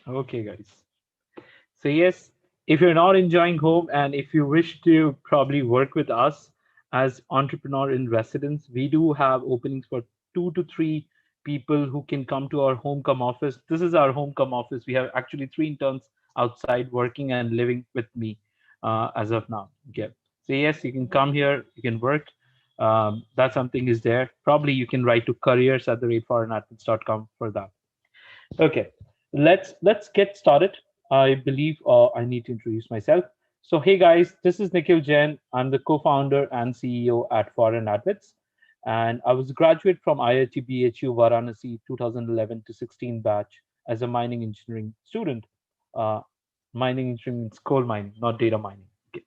Okay, guys. So yes, if you're not enjoying home and if you wish to probably work with us as entrepreneur in residence, we do have openings for 2 to 3 people who can come to our homecome office. This is our homecome office. We have actually 3 interns outside working and living with me as of now. Okay. So yes, you can come here, you can work. That something is there. Probably you can write to careers@foreignadmits.com for that. Okay, let's get started. I believe I need to introduce myself. So, hey guys, this is Nikhil Jain. I'm the co-founder and CEO at ForeignAdmits, and I was a graduate from IIT BHU Varanasi 2011 to 16 batch as a mining engineering student. Uh, Mining engineering means coal mining, not data mining. Okay.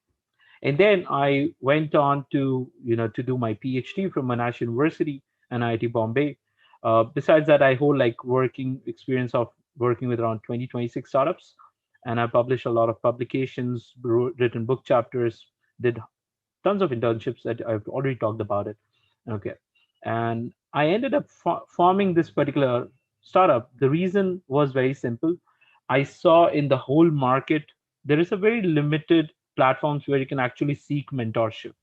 And then I went on to to do my PhD from Monash University and IIT Bombay. Besides that, I hold like working experience of working with around 2026 startups, and I published a lot of publications, written book chapters, did tons of internships that I've already talked about it. Okay, and I ended up forming this particular startup. The reason was very simple. I saw in the whole market there is a very limited platforms where you can actually seek mentorship.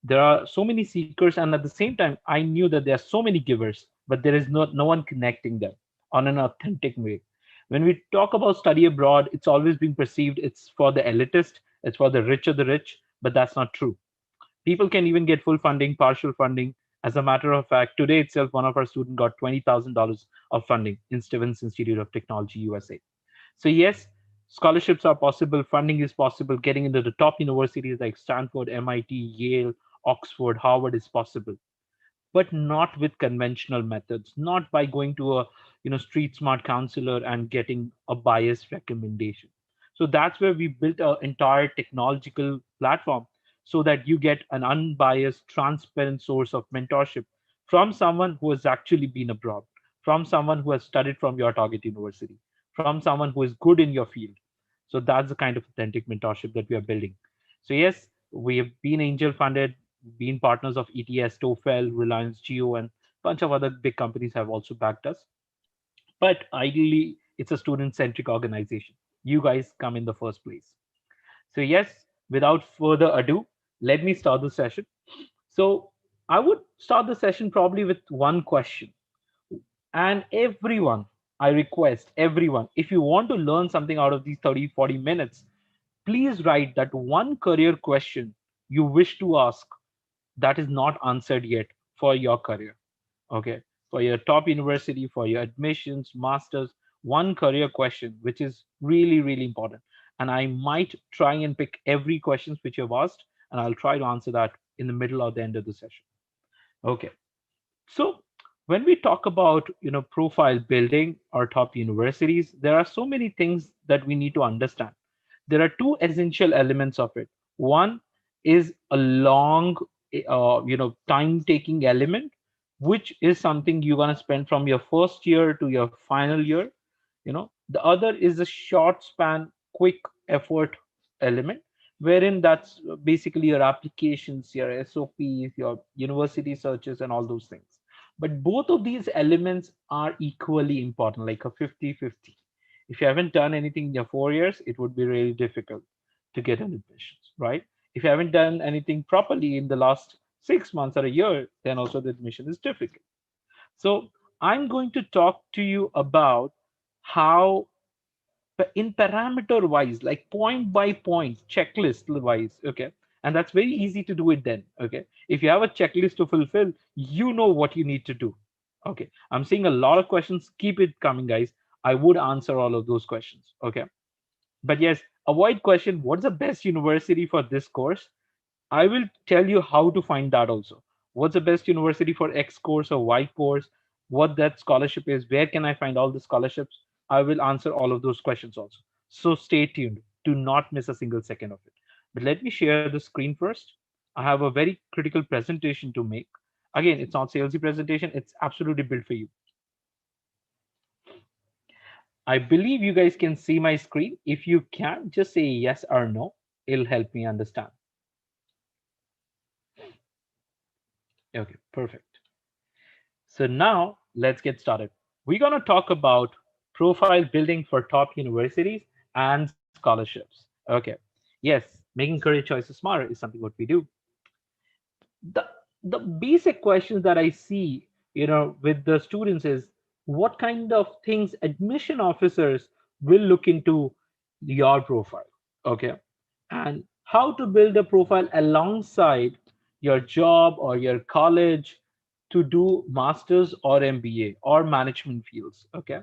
There are so many seekers, and at the same time, I knew that there are so many givers, but there is no one connecting them on an authentic way. When we talk about study abroad, it's always been perceived it's for the elitist, it's for the rich of the rich, but that's not true. People can even get full funding, partial funding. As a matter of fact, today itself, one of our students got $20,000 of funding in Stevens Institute of Technology, USA. So yes, scholarships are possible, funding is possible, getting into the top universities like Stanford, MIT, Yale, Oxford, Harvard is possible, but not with conventional methods, not by going to a street smart counselor and getting a biased recommendation. So that's where we built an entire technological platform so that you get an unbiased, transparent source of mentorship from someone who has actually been abroad, from someone who has studied from your target university, from someone who is good in your field. So that's the kind of authentic mentorship that we are building. So yes, we have been angel funded, been partners of ETS, TOEFL, Reliance Geo, and a bunch of other big companies have also backed us. But ideally, it's a student-centric organization. You guys come in the first place. So yes, without further ado, let me start the session. So I would start the session probably with one question. And everyone, I request everyone, if you want to learn something out of these 30, 40 minutes, please write that one career question you wish to ask that is not answered yet for your career. Okay. For your top university, for your admissions, masters, one career question, which is really, really important. And I might try and pick every questions which you've asked, and I'll try to answer that in the middle or the end of the session. Okay. So when we talk about profile building or top universities, there are so many things that we need to understand. There are two essential elements of it. One is a long, time taking element, which is something you're gonna spend from your first year to your final year. The other is a short span, quick effort element, wherein that's basically your applications, your SOPs, your university searches, and all those things. But both of these elements are equally important, like a 50-50. If you haven't done anything in your 4 years, it would be really difficult to get an admissions, right? If you haven't done anything properly in the last 6 months or a year, then also the admission is difficult. So I'm going to talk to you about how in parameter wise, like point by point, checklist wise, okay? And that's very easy to do it then, okay? If you have a checklist to fulfill, you know what you need to do. Okay, I'm seeing a lot of questions. Keep it coming, guys. I would answer all of those questions, okay? But yes, avoid question, what's the best university for this course? I will tell you how to find that also. What's the best university for X course or Y course? What that scholarship is? Where can I find all the scholarships? I will answer all of those questions also. So stay tuned. Do not miss a single second of it. But let me share the screen first. I have a very critical presentation to make. Again, it's not salesy presentation. It's absolutely built for you. I believe you guys can see my screen. If you can, just say yes or no. It'll help me understand. Okay, perfect. So now let's get started. We're going to talk about profile building for top universities and scholarships. Okay. Yes, making career choices smarter is something what we do. the the basic questions that I see, with the students is what kind of things admission officers will look into your profile. Okay. And how to build a profile alongside your job or your college to do masters or MBA or management fields. Okay.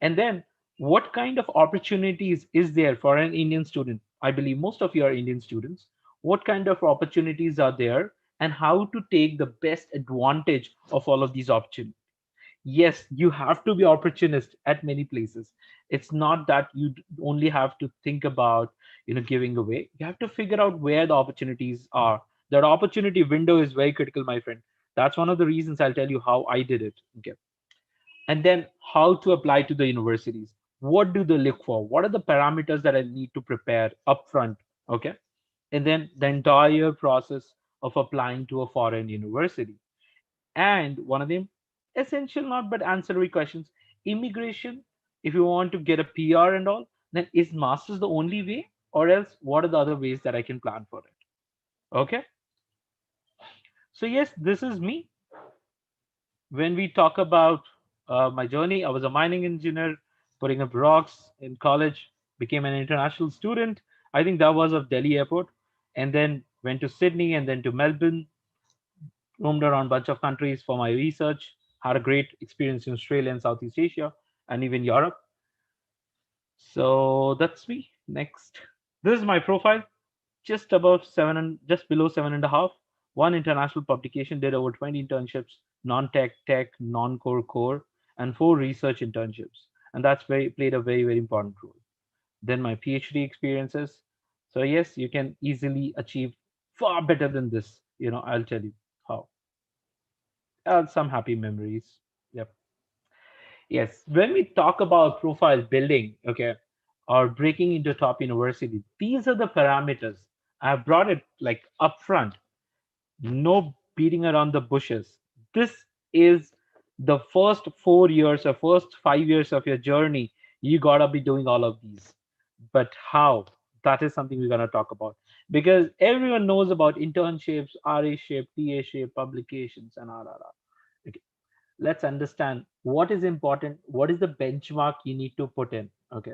And then what kind of opportunities is there for an Indian student? I believe most of you are Indian students. What kind of opportunities are there and how to take the best advantage of all of these opportunities? Yes, you have to be opportunist at many places. It's not that you only have to think about, giving away. You have to figure out where the opportunities are. That opportunity window is very critical, my friend. That's one of the reasons I'll tell you how I did it. Okay. And then how to apply to the universities. What do they look for? What are the parameters that I need to prepare upfront? Okay. And then the entire process of applying to a foreign university. And one of them, essential not but ancillary questions. Immigration, if you want to get a PR and all, then is masters the only way? Or else what are the other ways that I can plan for it? Okay. So yes, this is me. When we talk about my journey, I was a mining engineer, putting up rocks in college, became an international student. I think that was of Delhi airport, and then went to Sydney and then to Melbourne, roamed around a bunch of countries for my research, had a great experience in Australia and Southeast Asia, and even Europe. So that's me. Next. This is my profile. Just above seven and just below 7.5. One international publication, did over 20 internships, non-tech, tech, non-core, core, and 4 research internships. And that's played a very, very important role. Then my PhD experiences. So yes, you can easily achieve far better than this. I'll tell you how. Some happy memories. Yep. Yes, when we talk about profile building, okay, or breaking into top university, these are the parameters. I've brought it like upfront. No beating around the bushes. This is the first 4 years or first 5 years of your journey. You gotta be doing all of these. But how? That is something we're gonna talk about because everyone knows about internships, RA ship, TA ship, publications, and RRR. Okay, let's understand what is important. What is the benchmark you need to put in? Okay,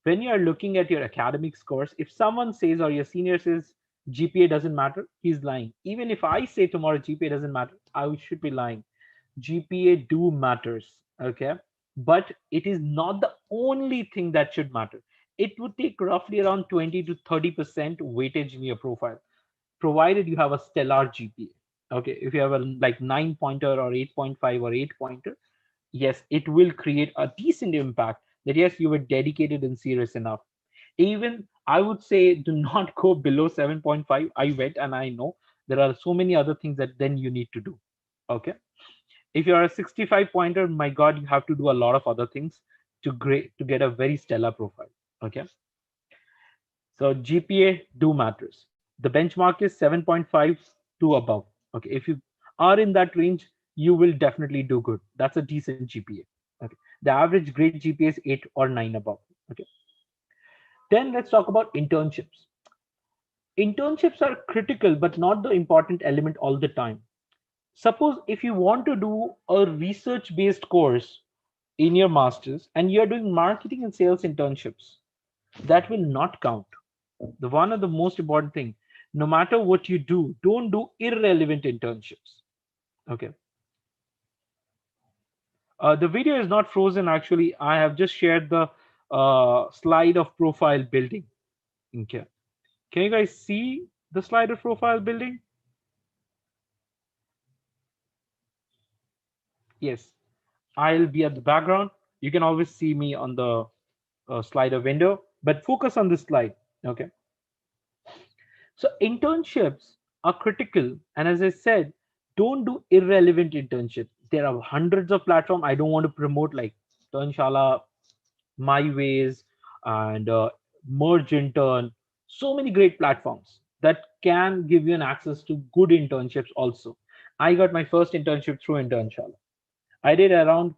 when you are looking at your academic scores, if someone says or your senior says GPA doesn't matter, he's lying. Even if I say tomorrow GPA doesn't matter, I should be lying. GPA do matters, okay? But it is not the only thing that should matter. It would take roughly around 20 to 30% weightage in your profile, provided you have a stellar GPA. Okay, if you have a like 9 pointer or 8.5 or 8 pointer, yes, it will create a decent impact that yes, you were dedicated and serious enough. Even I would say do not go below 7.5. I went and I know there are so many other things that then you need to do. Okay. If you're a 65 pointer, my God, you have to do a lot of other things to get a very stellar profile. Okay. So GPA do matters. The benchmark is 7.5 to above. Okay. If you are in that range, you will definitely do good. That's a decent GPA. Okay. The average grade GPA is 8 or 9 above. Okay. Then let's talk about internships. Internships are critical, but not the important element all the time. Suppose if you want to do a research based course in your master's and you're doing marketing and sales internships, that will not count. The one of the most important thing, no matter what you do, don't do irrelevant internships. Okay. The video is not frozen. Actually, I have just shared the slide of profile building. Okay. Can you guys see the slide of profile building? Yes. I'll be at the background. You can always see me on the slider window, but focus on this slide. Okay. So internships are critical. And as I said, don't do irrelevant internships. There are hundreds of platforms. I don't want to promote like Turnshala, My Ways, and Merge Intern. So many great platforms that can give you an access to good internships also. I got my first internship through Internshala. I did around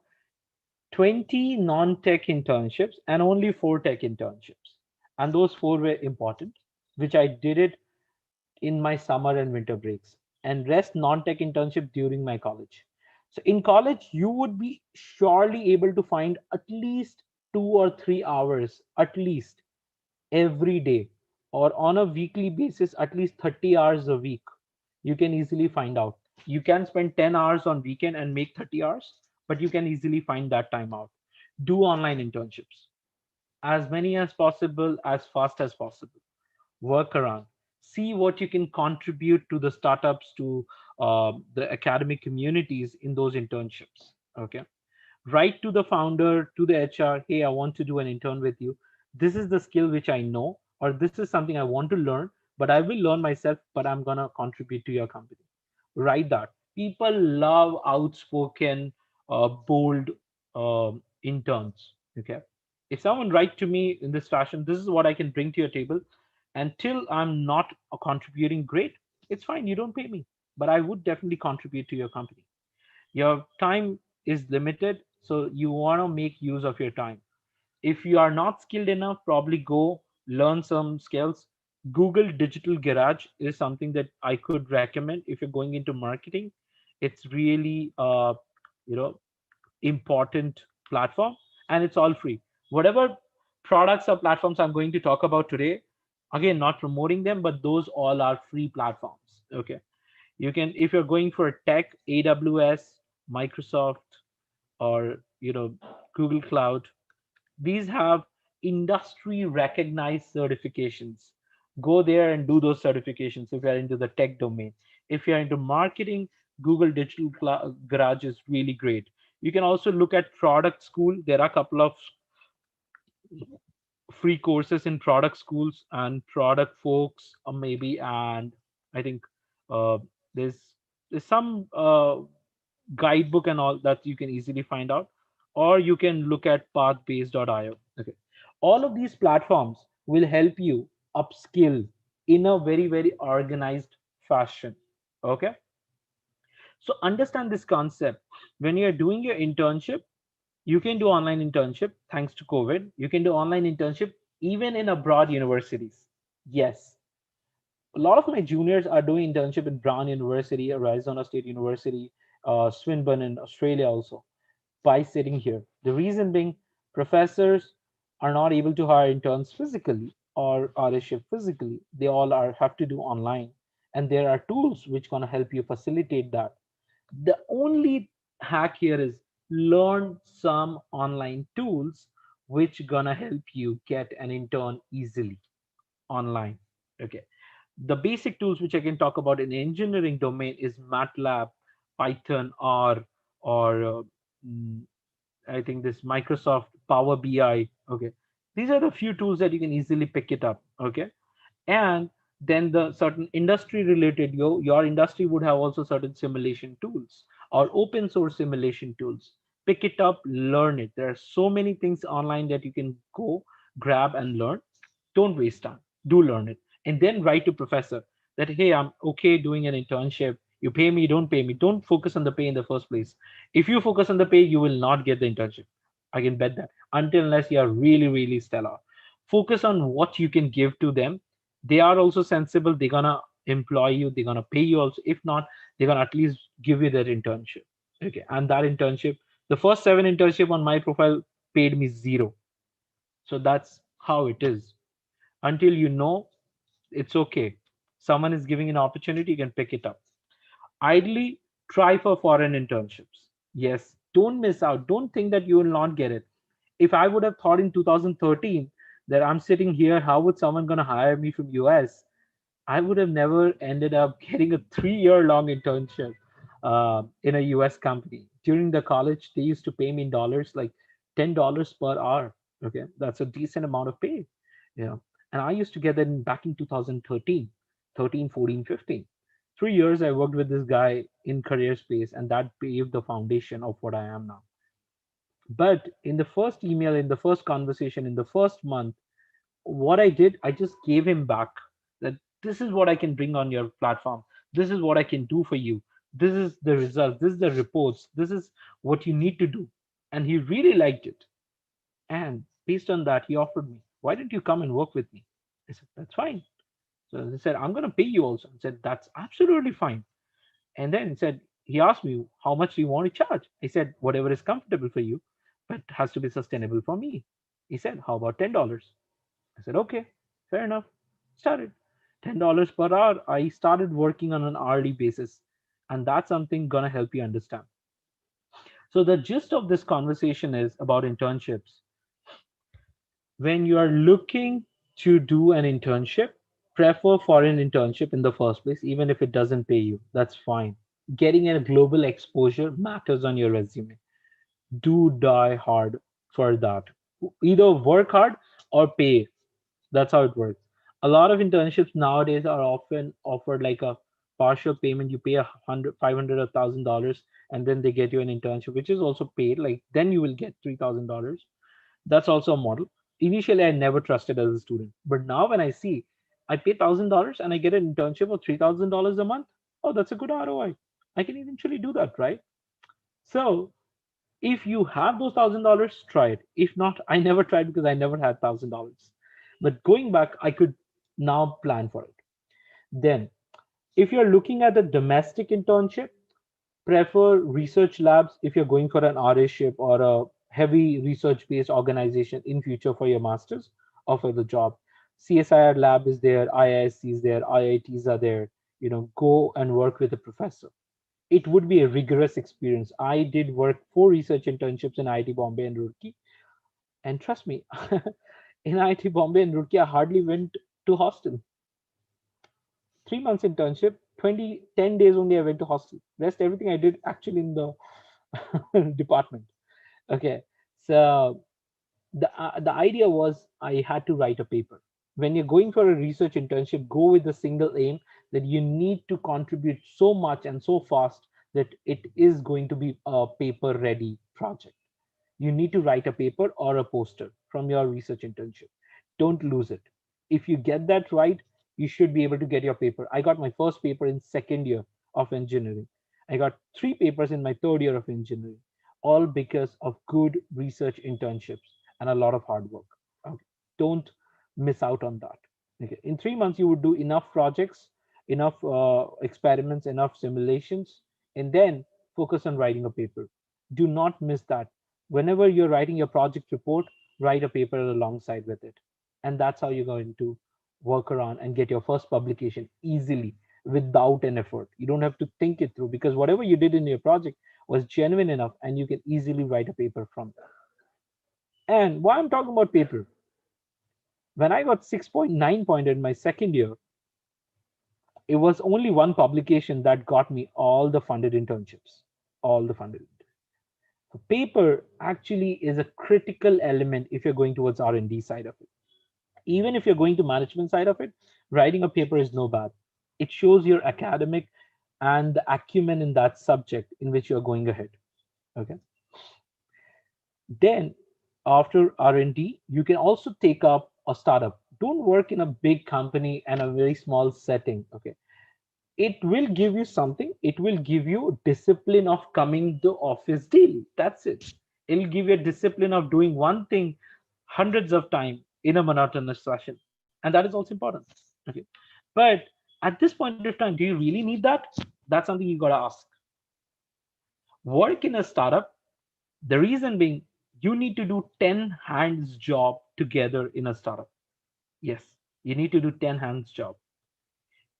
20 non-tech internships and only 4 tech internships. And those 4 were important, which I did it in my summer and winter breaks, and rest non-tech internship during my college. So in college, you would be surely able to find at least 2 or 3 hours, at least every day, or on a weekly basis, at least 30 hours a week. You can easily find out. You can spend 10 hours on weekend and make 30 hours, but you can easily find that time out. Do online internships, as many as possible, as fast as possible. Work around, see what you can contribute to the startups, to the academic communities in those internships. Okay, write to the founder, to the HR, hey, I want to do an intern with you. This is the skill which I know, or this is something I want to learn, but I will learn myself, but I'm going to contribute to your company. Write that. People love outspoken, bold interns. Okay. If someone write to me in this fashion, this is what I can bring to your table. Until I'm not contributing, great. It's fine. You don't pay me, but I would definitely contribute to your company. Your time is limited, so you want to make use of your time. If you are not skilled enough, probably go learn some skills. Google Digital Garage is something that I could recommend if you're going into marketing. It's really you know important platform, and it's all free. Whatever products or platforms I'm going to talk about today, again, not promoting them, but those all are free platforms. Okay, you can, if you're going for tech, AWS, Microsoft, or Google Cloud, these have industry recognized certifications. Go there and do those certifications if you're into the tech domain. If you're into marketing, Google Digital Garage is really great. You can also look at product school. There are a couple of free courses in product schools and product folks, maybe, and I think uh, there's there's some guidebook and all that you can easily find out, or you can look at pathbase.io. Okay, all of these platforms will help you upskill in a very, very organized fashion. Okay, so understand this concept. When you're doing your internship, you can do online internship. Thanks to COVID, you can do online internship even in abroad universities. Yes, a lot of my juniors are doing internship in Brown University, Arizona State University, Swinburne in Australia also, by sitting here. The reason being, professors are not able to hire interns physically or RShip physically. They all are have to do online, and there are tools which gonna help you facilitate that. The only hack here is learn some online tools which gonna help you get an intern easily online. Okay, the basic tools which I can talk about in the engineering domain is MATLAB, Python, or mm, I think this Microsoft Power BI. Okay, these are the few tools that you can easily pick it up. Okay, and then the certain industry related, your industry would have also certain simulation tools or open source simulation tools. Pick it up, learn it. There are so many things online that you can go grab and learn. Don't waste time, do learn it, and then write to professor that, hey, I'm okay doing an internship, you pay me, don't pay me. Don't focus on the pay in the first place. If you focus on the pay, you will not get the internship. I can bet that, until unless you are really, really stellar. Focus on what you can give to them. They are also sensible, they're gonna employ you, they're gonna pay you also. If not, they're gonna at least give you that internship. Okay, and that internship, the first 7 internship on my profile paid me zero. So that's how it is. Until it's okay, someone is giving an opportunity, you can pick it up. Ideally, try for foreign internships. Yes, don't miss out. Don't think that you will not get it. If I would have thought in 2013 that I'm sitting here, how would someone gonna hire me from US? I would have never ended up getting a 3 year long internship in a US company. During the college, they used to pay me in dollars, like $10 per hour. Okay, that's a decent amount of pay. Yeah. And I used to get that back in 2013, 13, 14, 15. 3 years I worked with this guy in career space, and that paved the foundation of what I am now. But in the first email, in the first conversation, in the first month, what I did, I just gave him back that this is what I can bring on your platform. This is what I can do for you. This is the results. This is the reports. This is what you need to do. and he really liked it. And based on that, he offered me, why don't you come and work with me? I said, that's fine. So he said, I'm going to pay you also. I said, that's absolutely fine. And then he asked me, how much do you want to charge? I said, whatever is comfortable for you, but has to be sustainable for me. He said, how about $10? I said, okay, fair enough. Started. $10 per hour. I started working on an hourly basis. And that's something gonna help you understand. So the gist of this conversation is about internships. When you are looking to do an internship, prefer foreign internship in the first place, even if it doesn't pay you. That's fine. Getting a global exposure matters on your resume. Do die hard for that. Either work hard or pay. That's how it works. A lot of internships nowadays are often offered like a partial payment. You pay 100, 500, $1,000, and then they get you an internship, which is also paid. Like then you will get $3,000. That's also a model. Initially, I never trusted as a student, but now when I see I pay $1,000 and I get an internship of $3,000 a month, oh, that's a good ROI. I can eventually do that, right? So if you have those $1,000, try it. If not, I never tried because I never had $1,000. But going back, I could now plan for it. Then, if you're looking at a domestic internship, prefer research labs if you're going for an RA-ship or a heavy research-based organization in future for your masters or for the job. CSIR lab is there, IISC is there, IITs are there. Go and work with a professor. It would be a rigorous experience. I did work 4 research internships in IIT Bombay and Roorkee, and trust me, in IIT Bombay and Roorkee, I hardly went to hostel. 3 months internship, 10 days only I went to hostel. Rest everything I did actually in the department. Okay, so the idea was I had to write a paper. When you're going for a research internship, go with the single aim that you need to contribute so much and so fast that it is going to be a paper ready project. You need to write a paper or a poster from your research internship. Don't lose it. If you get that right, you should be able to get your paper. I got my first paper in second year of engineering. I got 3 papers in my third year of engineering, all because of good research internships and a lot of hard work. Okay. Don't miss out on that. Okay. In 3 months, you would do enough projects, enough experiments, enough simulations, and then focus on writing a paper. Do not miss that. Whenever you're writing your project report, write a paper alongside with it. And that's how you're going to work around and get your first publication easily without an effort. You don't have to think it through because whatever you did in your project was genuine enough and you can easily write a paper from that. And why I'm talking about paper, when I got 6.9 pointed in my second year, it was only one publication that got me all the funded internships, all the funded. So paper actually is a critical element if you're going towards R&D side of it. Even if you're going to management side of it, writing a paper is no bad. It shows your academic and the acumen in that subject in which you're going ahead. Okay. Then after R&D, you can also take up a startup. Don't work in a big company and a very small setting. Okay. It will give you something. It will give you discipline of coming to office daily. That's it. It'll give you a discipline of doing one thing hundreds of times in a monotonous fashion. And that is also important. Okay. But at this point of time, do you really need that? That's something you gotta ask. Work in a startup, the reason being you need to do 10 hands job together in a startup. Yes, you need to do 10 hands job.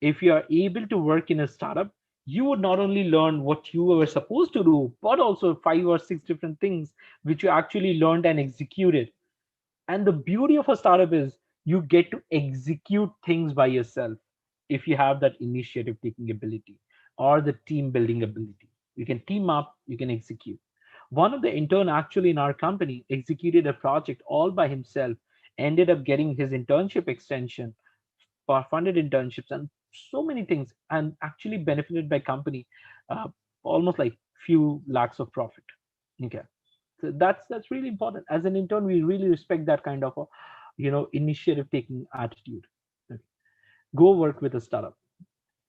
If you are able to work in a startup, you would not only learn what you were supposed to do, but also 5 or 6 different things which you actually learned and executed. And the beauty of a startup is you get to execute things by yourself if you have that initiative taking ability or the team building ability. You can team up, you can execute. One of the intern actually in our company executed a project all by himself, ended up getting his internship extension, funded internships, and so many things, and actually benefited by company uh, almost like few lakhs of profit. Okay, so that's really important. As an intern, we really respect that kind of a initiative taking attitude. Okay. Go work with a startup.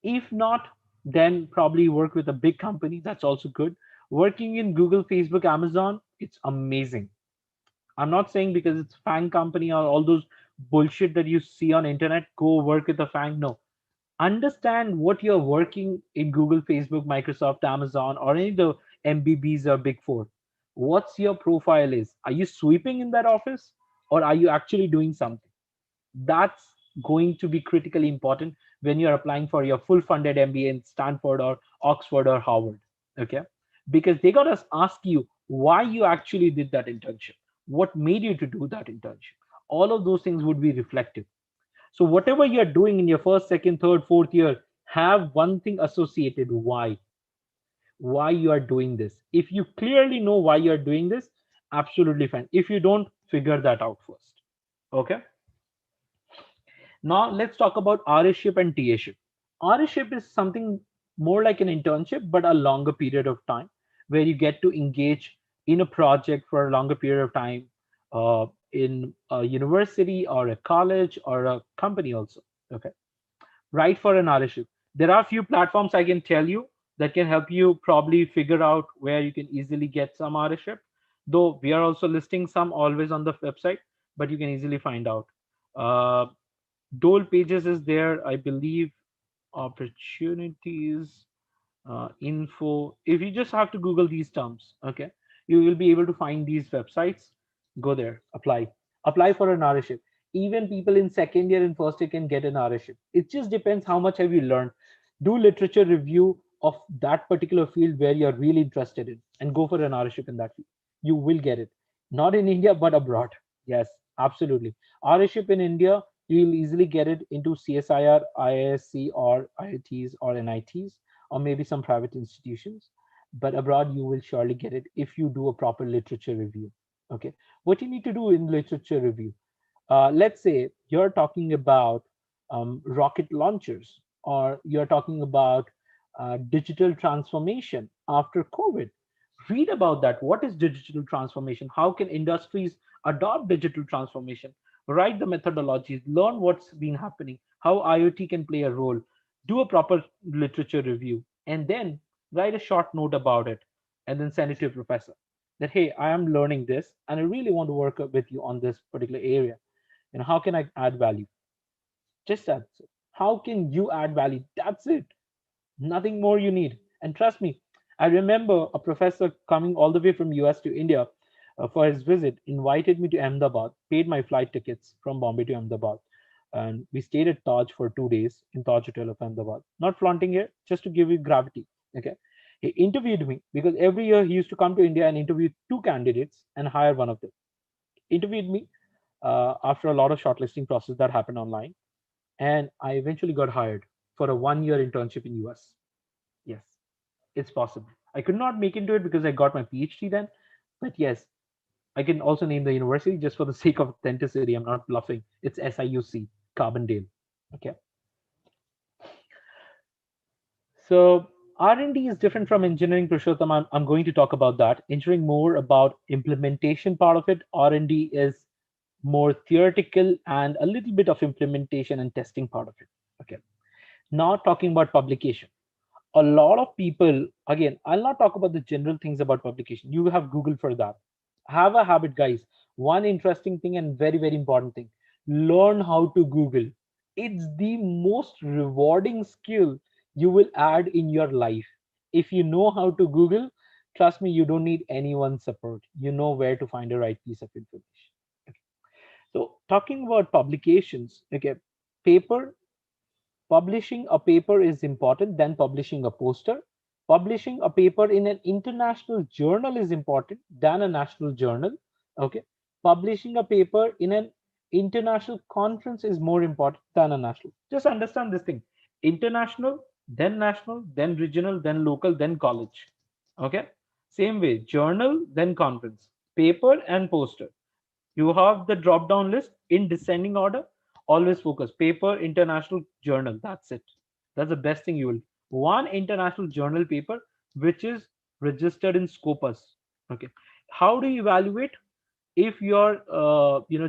If not, then probably work with a big company. That's also good. Working in Google, Facebook, Amazon, It's amazing. I'm not saying because it's FANG company or all those bullshit that you see on internet, go work with a FANG. No. Understand what you're working in Google, Facebook, Microsoft, Amazon, or any of the MBBs or Big Four. What's your profile is? Are you sweeping in that office or are you actually doing something? That's going to be critically important when you're applying for your full funded MBA in Stanford or Oxford or Harvard. Okay. Because they got to ask you why you actually did that internship, what made you to do that internship. All of those things would be reflective. So whatever you're doing in your first, second, third, fourth year, have one thing associated: why you are doing this. If you clearly know why you're doing this, absolutely fine. If you don't, figure that out first. Okay. Now let's talk about RShip and TAship. RShip is something more like an internship, but a longer period of time where you get to engage in a project for a longer period of time in a university or a college or a company also. Okay. Right, for an RShip. There are a few platforms I can tell you that can help you probably figure out where you can easily get some RShip. Though we are also listing some always on the website, but you can easily find out. Uh, Dole pages is there, I believe. Opportunities, info. If you just have to Google these terms, okay, you will be able to find these websites. Go there, apply for an RShip. Even people in second year and first year can get an RShip. It just depends how much have you learned. Do literature review of that particular field where you're really interested in, and go for an RShip in that field. You will get it, not in India but abroad. Yes, absolutely. RShip in India, you will easily get it into CSIR, IISc, or IITs or NITs, or maybe some private institutions. But abroad, you will surely get it if you do a proper literature review. Okay, what you need to do in literature review, let's say you're talking about rocket launchers, or you're talking about digital transformation after COVID. Read about that. What is digital transformation? How can industries adopt digital transformation? Write the methodologies, learn what's been happening, how IoT can play a role, do a proper literature review, and then write a short note about it, and then send it to your professor that, hey, I am learning this and I really want to work with you on this particular area. And how can I add value? Just that's it. How can you add value? That's it. Nothing more you need. And trust me, I remember a professor coming all the way from US to India for his visit, invited me to Ahmedabad, paid my flight tickets from Bombay to Ahmedabad. And we stayed at Taj for 2 days in Taj Hotel of Ahmedabad. Not flaunting here, just to give you gravity. Okay. He interviewed me because every year he used to come to India and interview two candidates and hire one of them. Interviewed me after a lot of shortlisting process that happened online, and I eventually got hired for a 1 year internship in US. Yes, it's possible. I could not make into it because I got my PhD then, but yes, I can also name the university just for the sake of authenticity. I'm not bluffing. It's SIUC, Carbondale. Okay. So R&D is different from engineering, Purushottam. I'm going to talk about that. Engineering more about implementation part of it. R&D is more theoretical and a little bit of implementation and testing part of it. Okay. Now talking about publication. A lot of people, again, I'll not talk about the general things about publication. You have Google for that. Have a habit, guys. One interesting thing and very, very important thing. Learn how to Google. It's the most rewarding skill you will add in your life. If you know how to Google, trust me, you don't need anyone's support. You know where to find the right piece of information. Okay. So talking about publications, okay, paper, publishing a paper is important than publishing a poster. Publishing a paper in an international journal is important than a national journal. Okay. Publishing a paper in an international conference is more important than a national. Just understand this thing. International, then national, then regional, then local, then college. Okay. Same way, journal, then conference, paper and poster. You have the drop down list in descending order. Always focus paper, international, journal. That's it. That's the best thing you will. One international journal paper which is registered in Scopus. Okay. How do you evaluate if your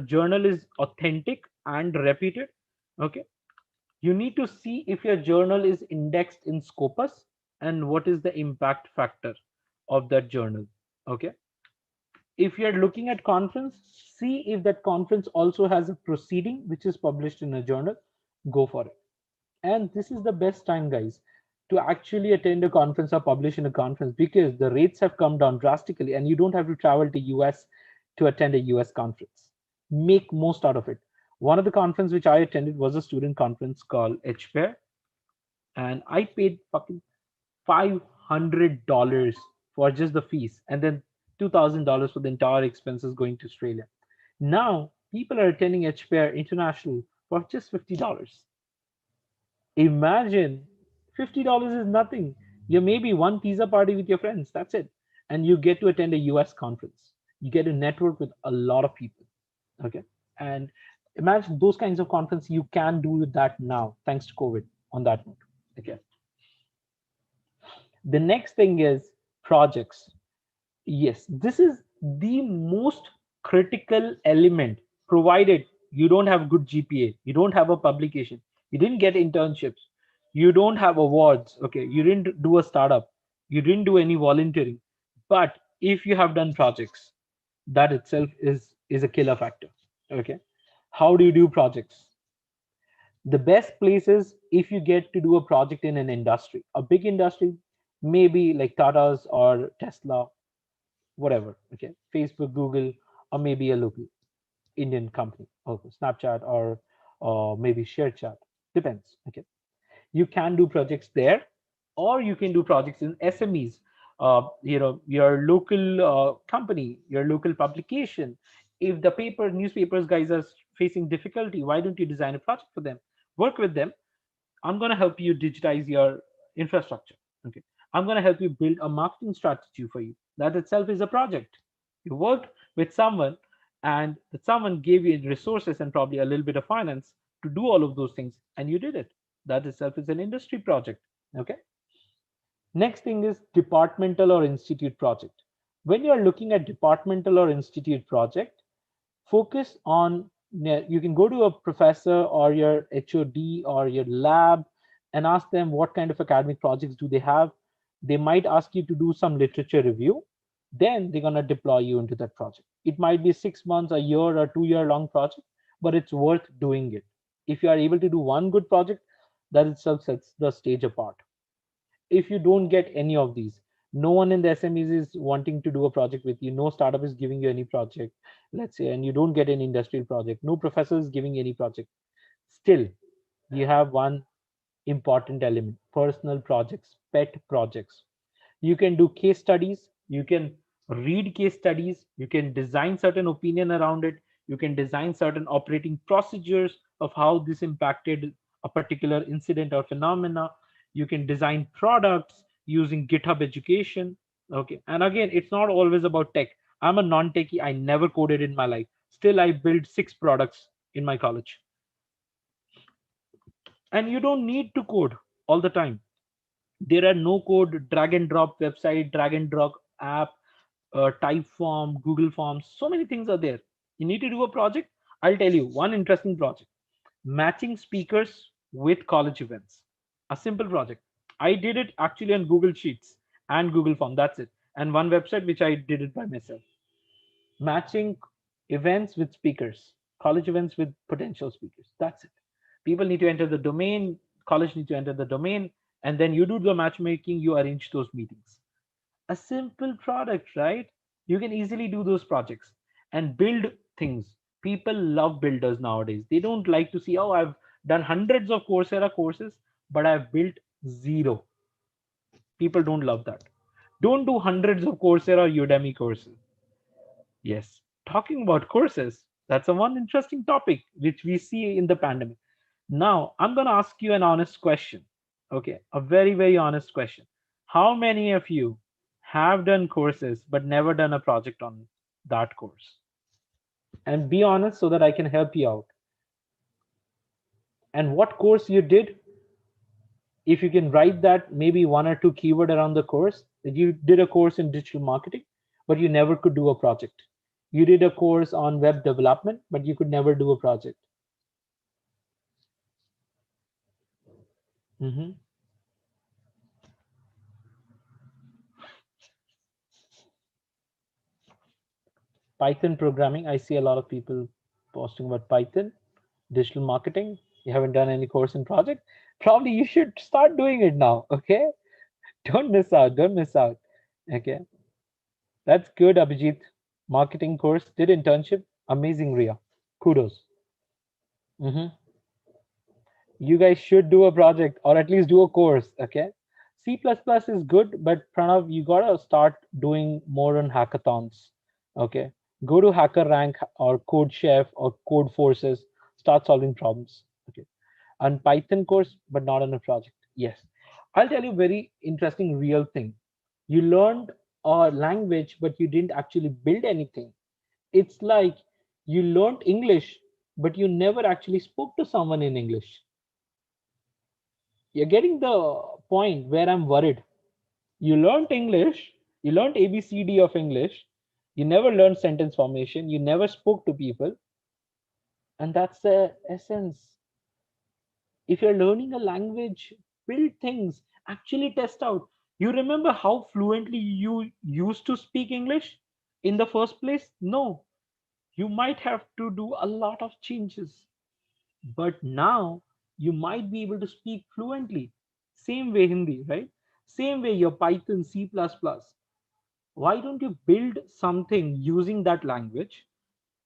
journal is authentic and repeated? Okay. You need to see if your journal is indexed in Scopus and what is the impact factor of that journal. Okay. If you're looking at conference, see if that conference also has a proceeding which is published in a journal. Go for it. And this is the best time, guys, to actually attend a conference or publish in a conference, because the rates have come down drastically and you don't have to travel to US to attend a US conference. Make most out of it. One of the conference which I attended was a student conference called HPAIR, and I paid fucking $500 for just the fees, and then $2,000 for the entire expenses going to Australia. Now people are attending HPAIR International for just $50. Imagine, $50 is nothing. You maybe one pizza party with your friends. That's it, and you get to attend a US conference. You get to network with a lot of people. Okay, and imagine those kinds of conference you can do that now thanks to COVID. On that note, okay. The next thing is projects. Yes, this is the most critical element, provided you don't have good GPA, you don't have a publication, you didn't get internships, you don't have awards, okay, you didn't do a startup, you didn't do any volunteering. But if you have done projects, that itself is a killer factor. Okay. How do you do projects? The best places, if you get to do a project in an industry, a big industry, maybe like Tata's or Tesla, whatever, okay, Facebook, Google, or maybe a local Indian company, okay, Snapchat, or maybe ShareChat, depends. Okay, you can do projects there, or you can do projects in SMEs. Your local company, your local publication. If the newspapers guys are facing difficulty, why don't you design a project for them? Work with them. I'm going to help you digitize your infrastructure. Okay. I'm going to help you build a marketing strategy for you. That itself is a project. You worked with someone, and that someone gave you resources and probably a little bit of finance to do all of those things, and you did it. That itself is an industry project. Okay. Next thing is departmental or institute project. When you are looking at departmental or institute project, focus on, you can go to a professor or your HOD or your lab and ask them what kind of academic projects do they have. They might ask you to do some literature review. Then they're going to deploy you into that project. It might be 6 months, a year, or 2 year long project, but it's worth doing it. If you are able to do one good project, that itself sets the stage apart. If you don't get any of these, no one in the SMEs is wanting to do a project with you, no startup is giving you any project, let's say, and you don't get an industrial project, no professor is giving any project, still you have one important element: personal projects, pet projects. You can do case studies, you can read case studies, you can design certain opinion around it, you can design certain operating procedures of how this impacted a particular incident or phenomena. You can design products using GitHub education. Okay, and again, it's not always about tech. I'm a non-techie, I never coded in my life, still I built 6 products in my college. And you don't need to code all the time. There are no code drag and drop website, drag and drop app, type form, Google Forms, so many things are there. You need to do a project. I'll tell you one interesting project: matching speakers with college events. A simple project. I did it actually on Google Sheets and Google Form. That's it. And one website which I did it by myself. Matching events with speakers, college events with potential speakers. That's it. People need to enter the domain, college need to enter the domain, and then you do the matchmaking, you arrange those meetings. A simple product, right? You can easily do those projects and build things. People love builders nowadays. They don't like to see, oh, I've done hundreds of Coursera courses, but I've built zero. People don't love that. Don't do hundreds of Coursera or Udemy courses. Yes, talking about courses, that's a one interesting topic which we see in the pandemic. Now, I'm going to ask you an honest question. Okay, a very, very honest question. How many of you have done courses but never done a project on that course? And be honest so that I can help you out. And what course you did, if you can write that, maybe one or two keyword around the course, that you did a course in digital marketing, but you never could do a project. You did a course on web development, but you could never do a project. Mhm. Python programming. I see a lot of people posting about Python. Digital marketing. You haven't done any course in project. Probably you should start doing it now. Okay. Don't miss out. Don't miss out. Okay. That's good, Abhijit. Marketing course. Did internship. Amazing, Ria. Kudos. Hmm. You guys should do a project or at least do a course. Okay. C++ is good, but Pranav, you gotta start doing more on hackathons. Okay. Go to Hacker Rank or Code Chef or Code Forces. Start solving problems. Okay. On Python course, but not on a project. Yes. I'll tell you a very interesting real thing. You learned a language, but you didn't actually build anything. It's like you learned English, but you never actually spoke to someone in English. You're getting the point where I'm worried. You learned English, you learned ABCD of English, you never learned sentence formation, you never spoke to people, and that's the essence. If you're learning a language, build things, actually test out. You remember how fluently you used to speak English in the first place? No, you might have to do a lot of changes, but now you might be able to speak fluently. Same way Hindi, right? Same way your Python, C++. Why don't you build something using that language?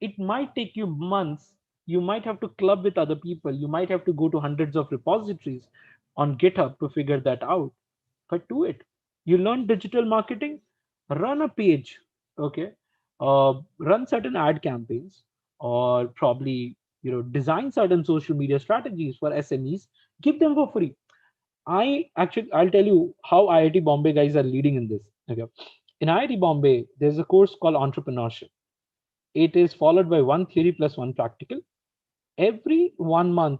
It might take you months. You might have to club with other people. You might have to go to hundreds of repositories on GitHub to figure that out. But do it. You learn digital marketing, run a page, okay? Run certain ad campaigns, or probably design certain social media strategies for SMEs. Give them for free. I'll tell you how IIT Bombay guys are leading in this. Okay, in IIT Bombay, there's a course called entrepreneurship. It is followed by one theory plus one practical. Every 1 month,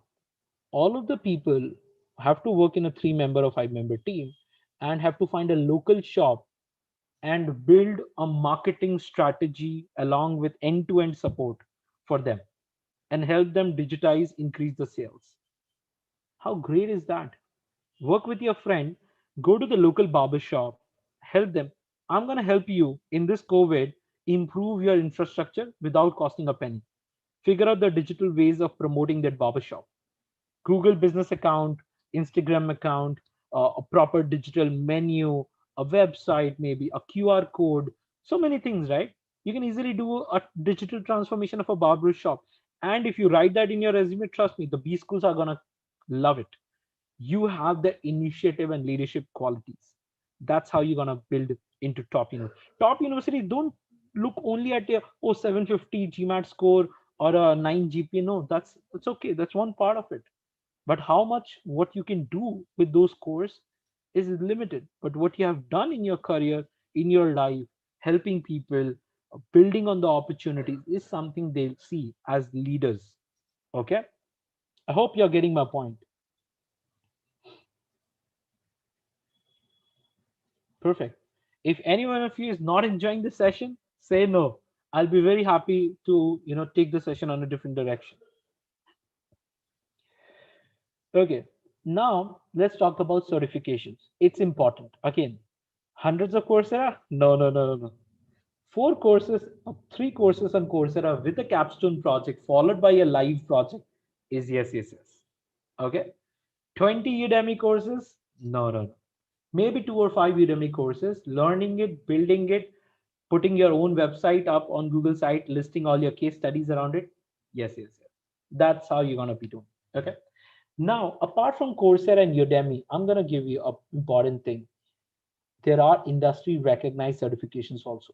all of the people have to work in a 3 member or 5 member team and have to find a local shop and build a marketing strategy along with end-to-end support for them and help them digitize, increase the sales. How great is that? Work with your friend, go to the local barber shop, help them. I'm going to help you in this COVID improve your infrastructure without costing a penny. Figure out the digital ways of promoting that barber shop. Google business account, Instagram account, a proper digital menu, a website, maybe a QR code, so many things, right? You can easily do a digital transformation of a barber shop. And if you write that in your resume, trust me, the B schools are going to love it. You have the initiative and leadership qualities. That's how you're going to build into top university. Top universities don't look only at your 750 GMAT score or a 9 GPA. No, that's okay. That's one part of it. But how much what you can do with those scores is limited. But what you have done in your career, in your life, helping people, building on the opportunities is something they'll see as leaders. Okay. I hope you're getting my point. Perfect. If any one of you is not enjoying the session, say no. I'll be very happy to take the session on a different direction. Okay. Now let's talk about certifications. It's important. Again, hundreds of Coursera? No, no, no, no, no. 4 courses, 3 courses on Coursera with a capstone project followed by a live project is yes, yes, yes. Okay. 20 Udemy courses? No, no, no. Maybe 2 or 5 Udemy courses, learning it, building it, putting your own website up on Google site, listing all your case studies around it. Yes, yes, yes. That's how you're gonna be doing. Okay. Now, apart from Coursera and Udemy, I'm gonna give you an important thing. There are industry recognized certifications also.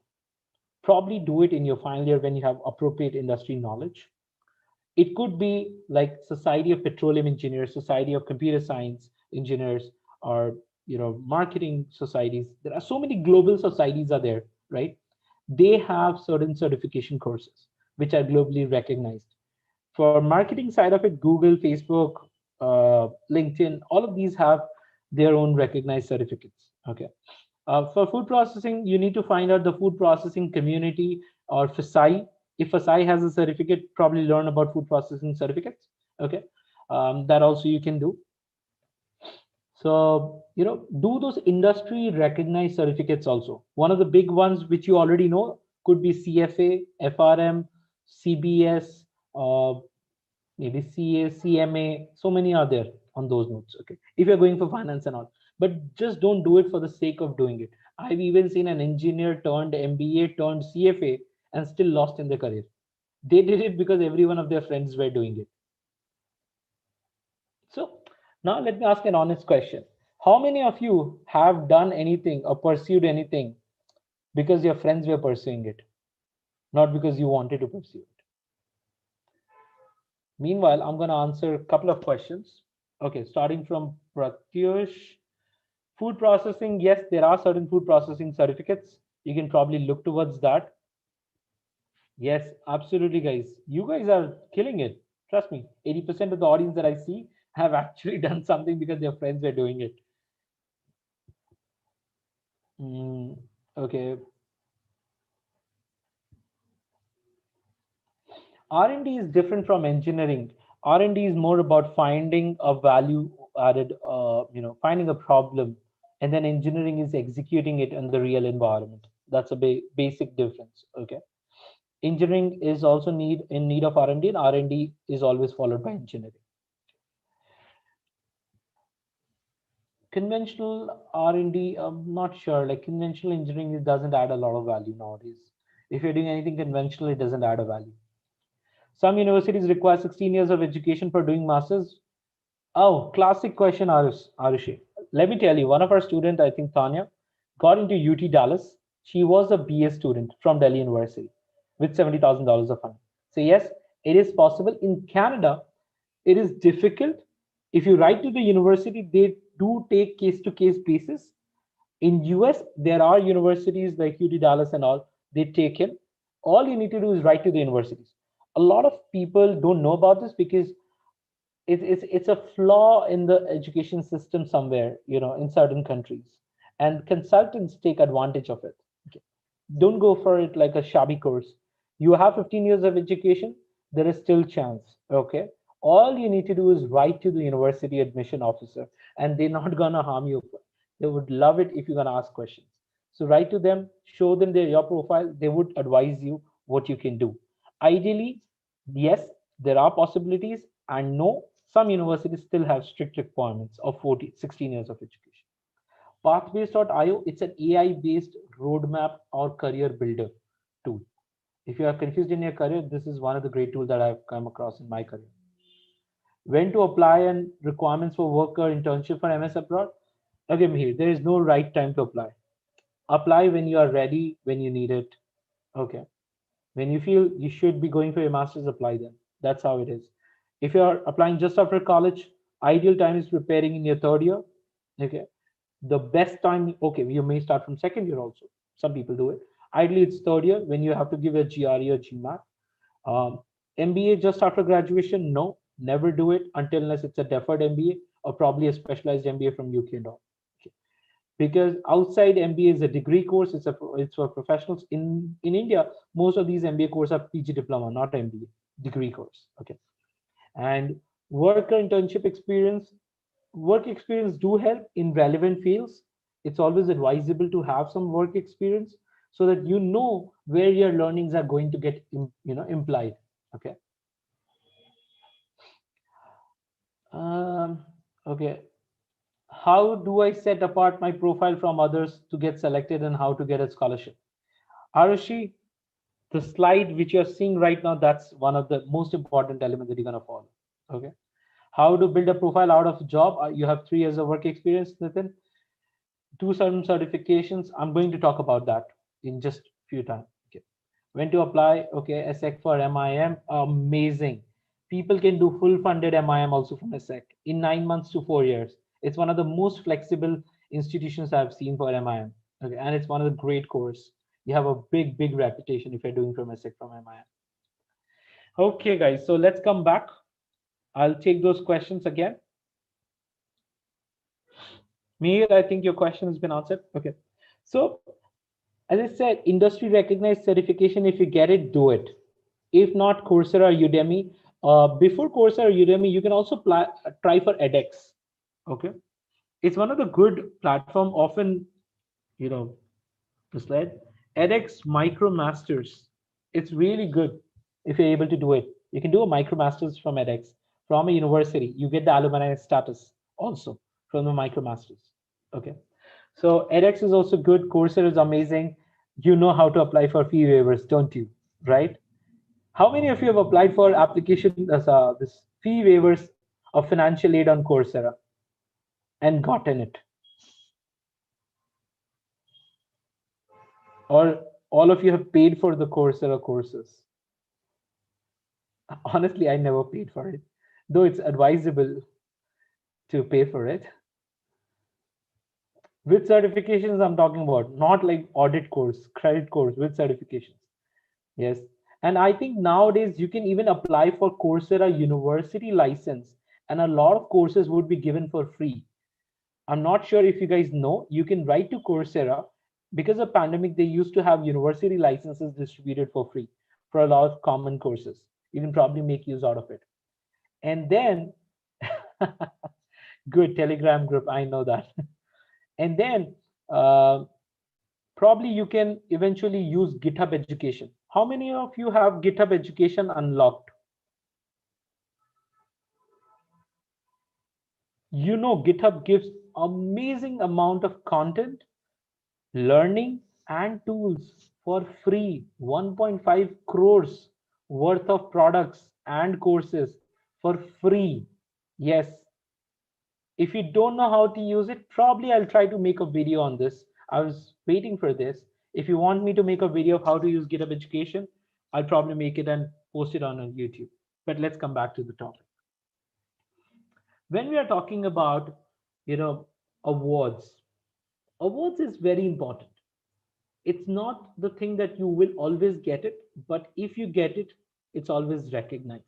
Probably do it in your final year when you have appropriate industry knowledge. It could be like Society of Petroleum Engineers, Society of Computer Science Engineers, or marketing societies. There are so many global societies are there, right? They have certain certification courses which are globally recognized. For marketing side of it, Google, Facebook, LinkedIn, all of these have their own recognized certificates. Okay. For food processing, you need to find out the food processing community or FSI. If FSI has a certificate, probably learn about food processing certificates. Okay, that also you can do. So do those industry recognized certificates also. One of the big ones which you already know, could be CFA, FRM, CBS, maybe CA, CMA, so many are there on those notes. Okay, if you're going for finance and all, but just don't do it for the sake of doing it. I've even seen an engineer turned MBA turned CFA and still lost in their career. They did it because every one of their friends were doing it. So now let me ask an honest question. How many of you have done anything or pursued anything because your friends were pursuing it, not because you wanted to pursue it? Meanwhile, I'm going to answer a couple of questions. Okay, starting from Pratyush. Food processing, yes, there are certain food processing certificates. You can probably look towards that. Yes, absolutely, guys. You guys are killing it. Trust me, 80% of the audience that I see have actually done something because their friends were doing it. Okay. R&D is different from engineering. R&D is more about finding a value added, finding a problem, and then engineering is executing it in the real environment. That's a basic difference. Okay. Engineering is also in need of R&D, and R&D is always followed by engineering. Conventional R&D, I'm not sure. Like conventional engineering, it doesn't add a lot of value nowadays. If you're doing anything conventional, it doesn't add a value. Some universities require 16 years of education for doing masters. Oh, classic question, Arushi. Let me tell you, one of our students, I think Tanya, got into UT Dallas. She was a BA student from Delhi University with $70,000 of funding. So yes, it is possible. In Canada, it is difficult. If you write to the university, they do take case-to-case basis. In US, there are universities like UT Dallas and all, they take him. All you need to do is write to the universities. A lot of people don't know about this because it's a flaw in the education system somewhere, in certain countries, and consultants take advantage of it. Okay. Don't go for it like a shabby course. You have 15 years of education, there is still chance. Okay, all you need to do is write to the university admission officer, and they're not gonna harm you. They would love it if you're gonna ask questions. So write to them, show them your profile, they would advise you what you can do. Ideally, yes, there are possibilities, and no, some universities still have strict requirements of 16 years of education. Pathways.io, it's an AI-based roadmap or career builder tool. If you are confused in your career, this is one of the great tools that I've come across in my career. When to apply and requirements for work or internship for MS abroad? Okay, Mihir, there is no right time to apply. Apply when you are ready, when you need it. Okay. When you feel you should be going for your master's, apply then. That's how it is. If you're applying just after college, ideal time is preparing in your third year. Okay. The best time, okay, you may start from second year also. Some people do it. Ideally, it's third year when you have to give a GRE or GMAT. MBA just after graduation, no, never do it until unless it's a deferred MBA or probably a specialized MBA from UK and all. Okay. Because outside MBA is a degree course, it's for professionals. In India, most of these MBA courses are PG diploma, not MBA, degree course. Okay. And work or internship experience, work experience do help in relevant fields. It's always advisable to have some work experience so that you know where your learnings are going to get implied. Okay. Okay. How do I set apart my profile from others to get selected and how to get a scholarship? Arushi, the slide which you're seeing right now, that's one of the most important elements that you're going to follow. Okay. How to build a profile out of a job? You have 3 years of work experience, Nitin. 2 certain certifications. I'm going to talk about that in just a few times. Okay. When to apply? Okay, ESSEC for MIM, amazing. People can do full funded MIM also from ESSEC in 9 months to 4 years. It's one of the most flexible institutions I've seen for MIM. Okay, and it's one of the great course. You have a big reputation if you're doing from ESSEC from MIM. Okay, guys, so let's come back. I'll take those questions again. Mir, I think your question has been answered. Okay. So, as I said, industry recognized certification, if you get it, do it. If not, Coursera, Udemy. Before Coursera, Udemy, you can also try for edX. Okay. It's one of the good platform, often, misled. edX MicroMasters. It's really good if you're able to do it. You can do a MicroMasters from edX, from a university. You get the alumni status also from the MicroMasters. Okay. So edX is also good. Coursera is amazing. You know how to apply for fee waivers, don't you? Right? How many of you have applied for application this fee waivers of financial aid on Coursera and gotten it? Or all of you have paid for the Coursera courses? Honestly, I never paid for it, though it's advisable to pay for it. With certifications, I'm talking about, not like audit course, credit course, with certifications. Yes. And I think nowadays you can even apply for Coursera university license, and a lot of courses would be given for free. I'm not sure if you guys know, you can write to Coursera. Because of pandemic, they used to have university licenses distributed for free for a lot of common courses. You can probably make use out of it. And then, good Telegram group, I know that. And then uh, probably you can eventually use GitHub Education. How many of you have GitHub Education unlocked? You know, GitHub gives amazing amount of content, learning, and tools for free. 1.5 crores worth of products and courses for free. Yes. If you don't know how to use it, probably I'll try to make a video on this. I was waiting for this. If you want me to make a video of how to use GitHub Education, I'll probably make it and post it on YouTube. But let's come back to the topic. When we are talking about, you know, awards, awards is very important. It's not the thing that you will always get it, but if you get it, it's always recognized.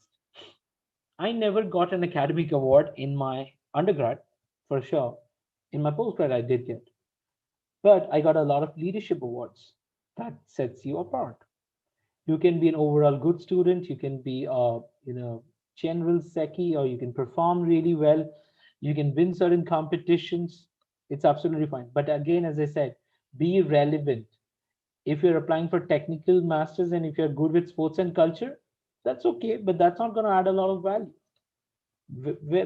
I never got an academic award in my undergrad, for sure. In my postgrad, I did get, but I got a lot of leadership awards. That sets you apart. You can be an overall good student. You can be a general secchi, or you can perform really well. You can win certain competitions. It's absolutely fine. But again, as I said, be relevant. If you're applying for technical masters and if you're good with sports and culture, that's okay, but that's not going to add a lot of value.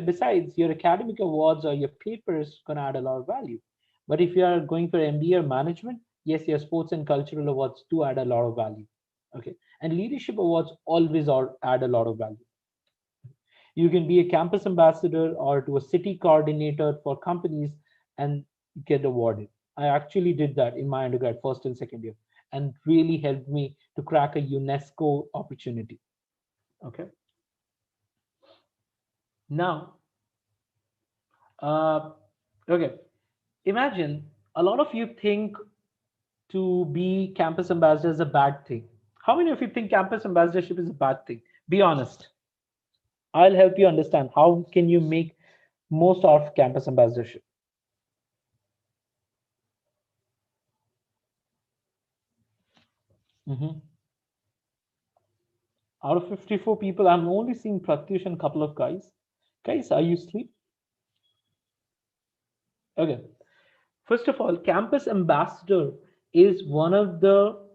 Besides, your academic awards or your papers going to add a lot of value. But if you are going for MBA or management, yes, your sports and cultural awards do add a lot of value. Okay. And leadership awards always add a lot of value. You can be a campus ambassador or to a city coordinator for companies and get awarded. I actually did that in my undergrad, first and second year, and really helped me to crack a UNESCO opportunity. Okay. Now, okay, imagine a lot of you think to be campus ambassador is a bad thing. How many of you think campus ambassadorship is a bad thing? Be honest. I'll help you understand how can you make most of campus ambassadorship. Mhm. Out of 54 people, I'm only seeing Pratyush and a couple of guys. Guys, are you asleep? Okay. First of all, campus ambassador is one of the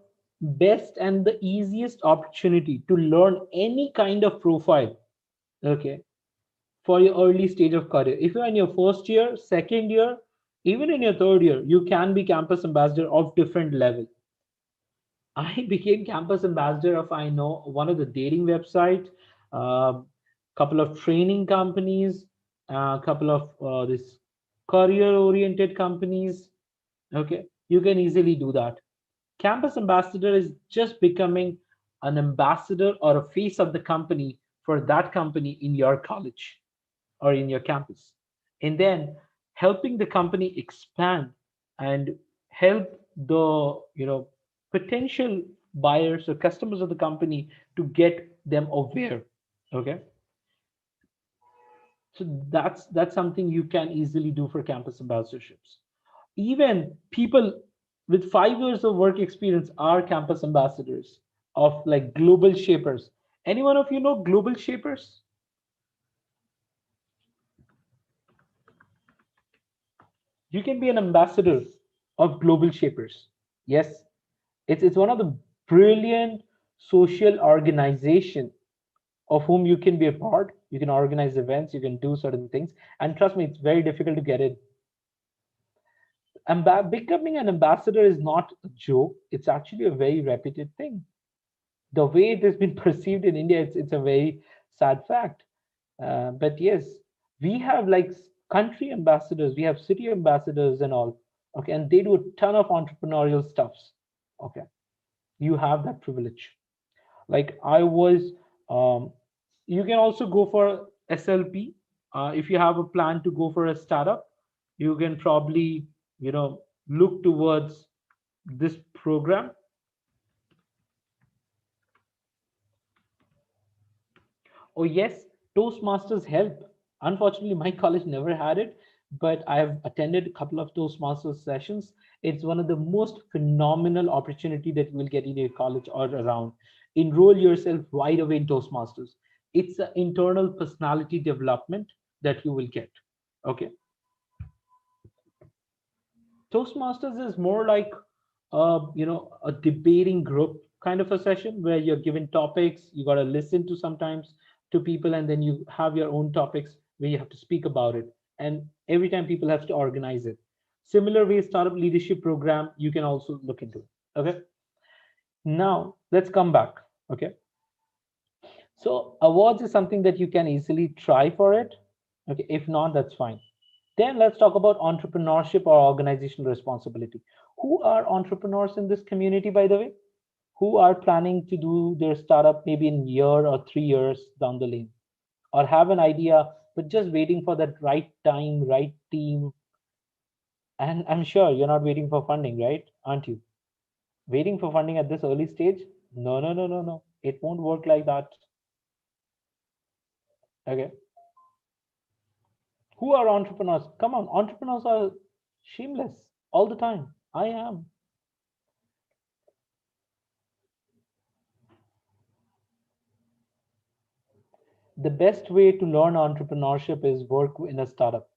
best and the easiest opportunity to learn any kind of profile. Okay. For your early stage of career. If you're in your first year, second year, even in your third year, you can be campus ambassador of different level. I became campus ambassador of, I know, one of the dating website, a couple of training companies, a couple of this career-oriented companies. Okay, you can easily do that. Campus ambassador is just becoming an ambassador or a face of the company for that company in your college or in your campus, and then helping the company expand and help the potential buyers or customers of the company to get them aware. Okay, so that's something you can easily do for campus ambassadorships. Even people with 5 years of work experience are campus ambassadors of like global shapers. Anyone of you know global shapers? You can be an ambassador of global shapers. Yes, It's one of the brilliant social organization of whom you can be a part. You can organize events, you can do certain things, and trust me, it's very difficult to get in. Becoming an ambassador is not a joke. It's actually a very reputed thing. The way it has been perceived in India, it's a very sad fact. But yes, we have like country ambassadors, we have city ambassadors and all. Okay, and they do a ton of entrepreneurial stuffs. Okay, you have that privilege. Like I was, you can also go for SLP. If you have a plan to go for a startup, you can probably, look towards this program. Oh yes, Toastmasters help. Unfortunately, my college never had it, but I have attended a couple of Toastmasters sessions. It's one of the most phenomenal opportunity that you will get in your college or around. Enroll yourself right away in Toastmasters. It's an internal personality development that you will get. Okay. Toastmasters is more like a debating group kind of a session where you're given topics, you got to listen to sometimes to people, and then you have your own topics where you have to speak about it. And every time people have to organize it. Similar way, startup leadership program, you can also look into it. Okay. Now let's come back. Okay. So awards is something that you can easily try for it. Okay. If not, that's fine. Then let's talk about entrepreneurship or organizational responsibility. Who are entrepreneurs in this community, by the way? Who are planning to do their startup maybe in a year or 3 years down the lane, or have an idea but just waiting for that right time, right team? And I'm sure you're not waiting for funding, right? Aren't you? Waiting for funding at this early stage? No, no, no, no, no. It won't work like that. Okay. Who are entrepreneurs? Come on, entrepreneurs are shameless all the time. I am. The best way to learn entrepreneurship is work in a startup.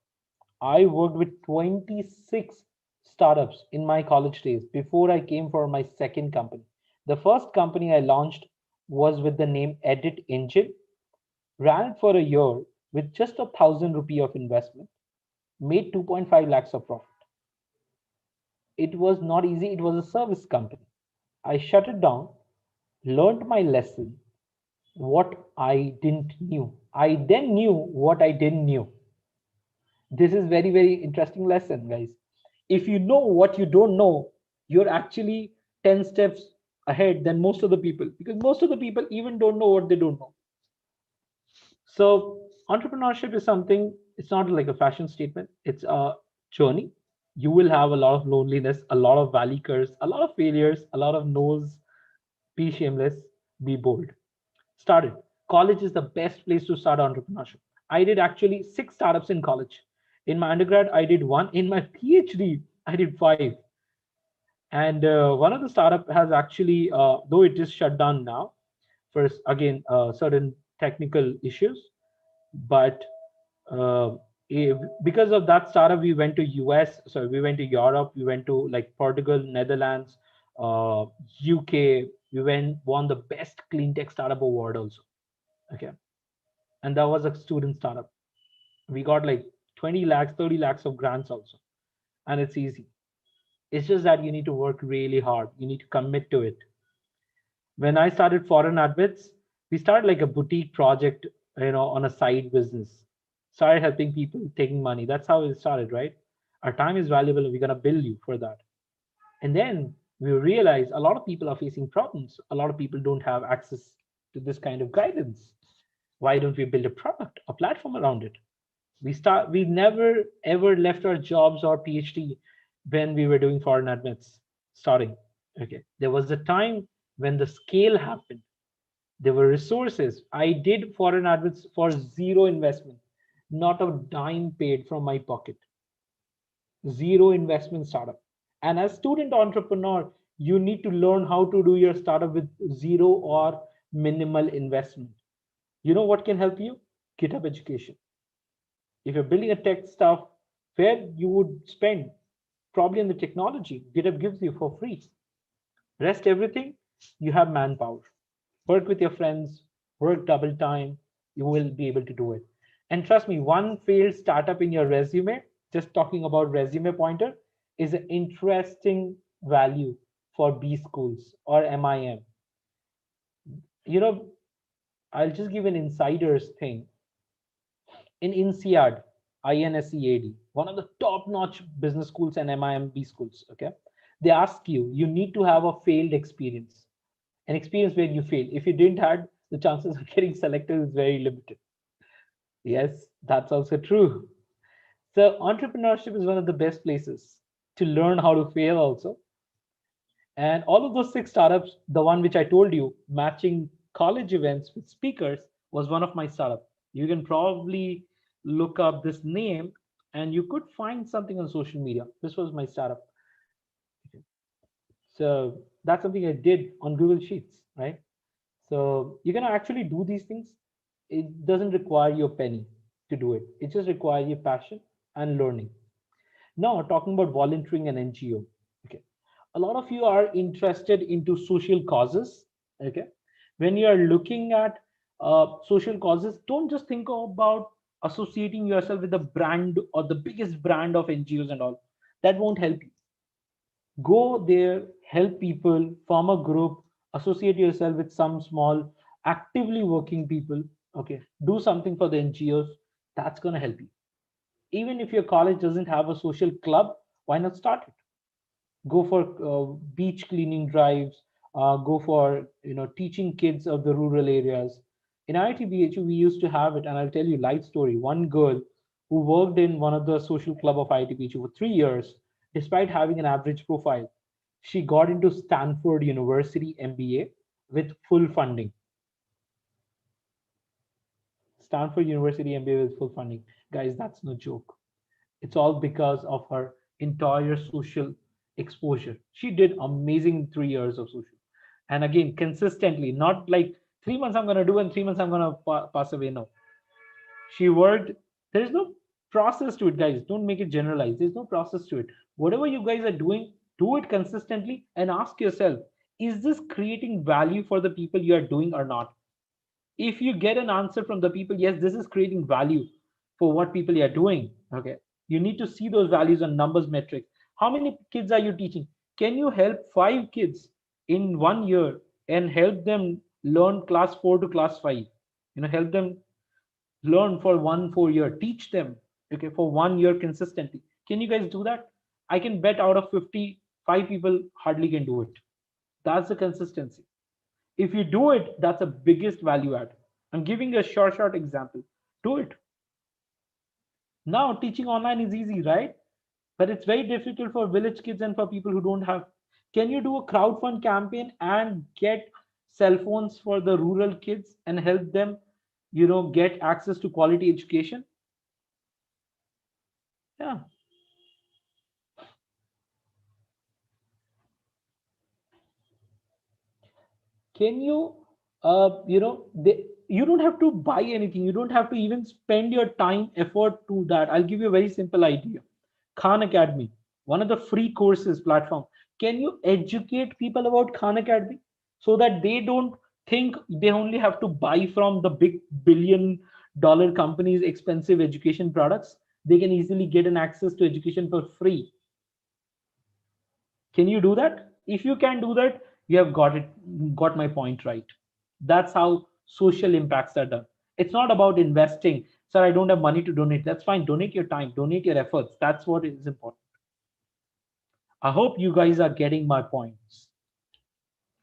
I worked with 26 startups in my college days before I came for my second company. The first company I launched was with the name IIT Angel, ran it for a year with just 1,000 rupee of investment, made 2.5 lakhs of profit. It was not easy, it was a service company. I shut it down, learned my lesson, what I didn't knew. I then knew what I didn't knew. This is very, very interesting lesson, guys. If you know what you don't know, you're actually 10 steps ahead than most of the people, because most of the people even don't know what they don't know. So entrepreneurship is something, it's not like a fashion statement, it's a journey. You will have a lot of loneliness, a lot of valley curves, a lot of failures, a lot of no's. Be shameless, be bold. Start it. College is the best place to start entrepreneurship. I did actually 6 startups in college. In my undergrad, I did one. In my PhD, I did 5. And one of the startup has actually, though it is shut down now, for again certain technical issues, but uh, because of that startup, we went to US, so we went to Europe, we went to like Portugal, Netherlands, UK. We won the best clean tech startup award also. Okay, and that was a student startup. We got like 20 lakhs, 30 lakhs of grants also, and it's easy. It's just that you need to work really hard. You need to commit to it. When I started ForeignAdmits, we started like a boutique project, on a side business. Started helping people, taking money. That's how it started, right? Our time is valuable, and we're gonna bill you for that. And then we realize a lot of people are facing problems. A lot of people don't have access to this kind of guidance. Why don't we build a product, a platform around it? We never ever left our jobs or PhD when we were doing ForeignAdmits starting. Okay. There was a time when the scale happened. There were resources. I did ForeignAdmits for zero investment, not a dime paid from my pocket. Zero investment startup. And as student entrepreneur, you need to learn how to do your startup with zero or minimal investment. You know what can help you? GitHub education. If you're building a tech stuff, where you would spend probably on the technology, GitHub gives you for free. Rest everything, you have manpower. Work with your friends, work double time, you will be able to do it. And trust me, one failed startup in your resume, just talking about resume pointer, is an interesting value for B schools or MIM. You know, I'll just give an insider's thing. In INSEAD, INSEAD, one of the top-notch business schools and MIMB schools, okay? They ask you, you need to have a failed experience, an experience where you fail. If you didn't had, the chances of getting selected is very limited. Yes, that's also true. So entrepreneurship is one of the best places to learn how to fail also. And all of those six startups, the one which I told you, matching college events with speakers, was one of my startup. You can probably look up this name and you could find something on social media. This was my startup. So that's something I did on Google Sheets, right? So you can actually do these things. It doesn't require your penny to do it. It just requires your passion and learning. Now, talking about volunteering and NGO. Okay. A lot of you are interested into social causes. Okay. When you are looking at social causes, don't just think about associating yourself with the brand or the biggest brand of NGOs and all. That won't help you. Go there, help people, form a group, associate yourself with some small, actively working people. Okay. Do something for the NGOs. That's going to help you. Even if your college doesn't have a social club, why not start it? Go for beach cleaning drives, go for teaching kids of the rural areas. In IIT BHU, we used to have it, and I'll tell you a life story. One girl who worked in one of the social club of IIT BHU for 3 years, despite having an average profile, she got into Stanford University MBA with full funding. Stanford University MBA with full funding. Guys, that's no joke. It's all because of her entire social exposure. She did amazing 3 years of social. And again, consistently, not like 3 months I'm going to do and 3 months I'm going to pass away. No. She worked. There's no process to it, guys. Don't make it generalized. There's no process to it. Whatever you guys are doing, do it consistently and ask yourself, is this creating value for the people you are doing or not? If you get an answer from the people, yes, this is creating value for what people are doing. Okay. You need to see those values on numbers metrics. How many kids are you teaching? Can you help 5 kids in 1 year and help them learn class 4 to class 5? Help them learn for 1 4 year, teach them, okay, for 1 year consistently. Can you guys do that? I can bet out of 55 people hardly can do it. That's the consistency. If you do it, that's the biggest value add. I'm giving you a short example. Do it. Now, teaching online is easy, right? But it's very difficult for village kids and for people who don't have. Can you do a crowdfund campaign and get cell phones for the rural kids and help them, get access to quality education? Yeah. Can you, you don't have to buy anything. You don't have to even spend your time, effort to that. I'll give you a very simple idea. Khan Academy, one of the free courses platform. Can you educate people about Khan Academy so that they don't think they only have to buy from the big $1 billion companies expensive education products? They can easily get an access to education for free. Can you do that? If you can do that, you have got my point right. That's how social impacts are done. It's not about investing. Sir, I don't have money to donate. That's fine. Donate your time, donate your efforts. That's what is important. I hope you guys are getting my points.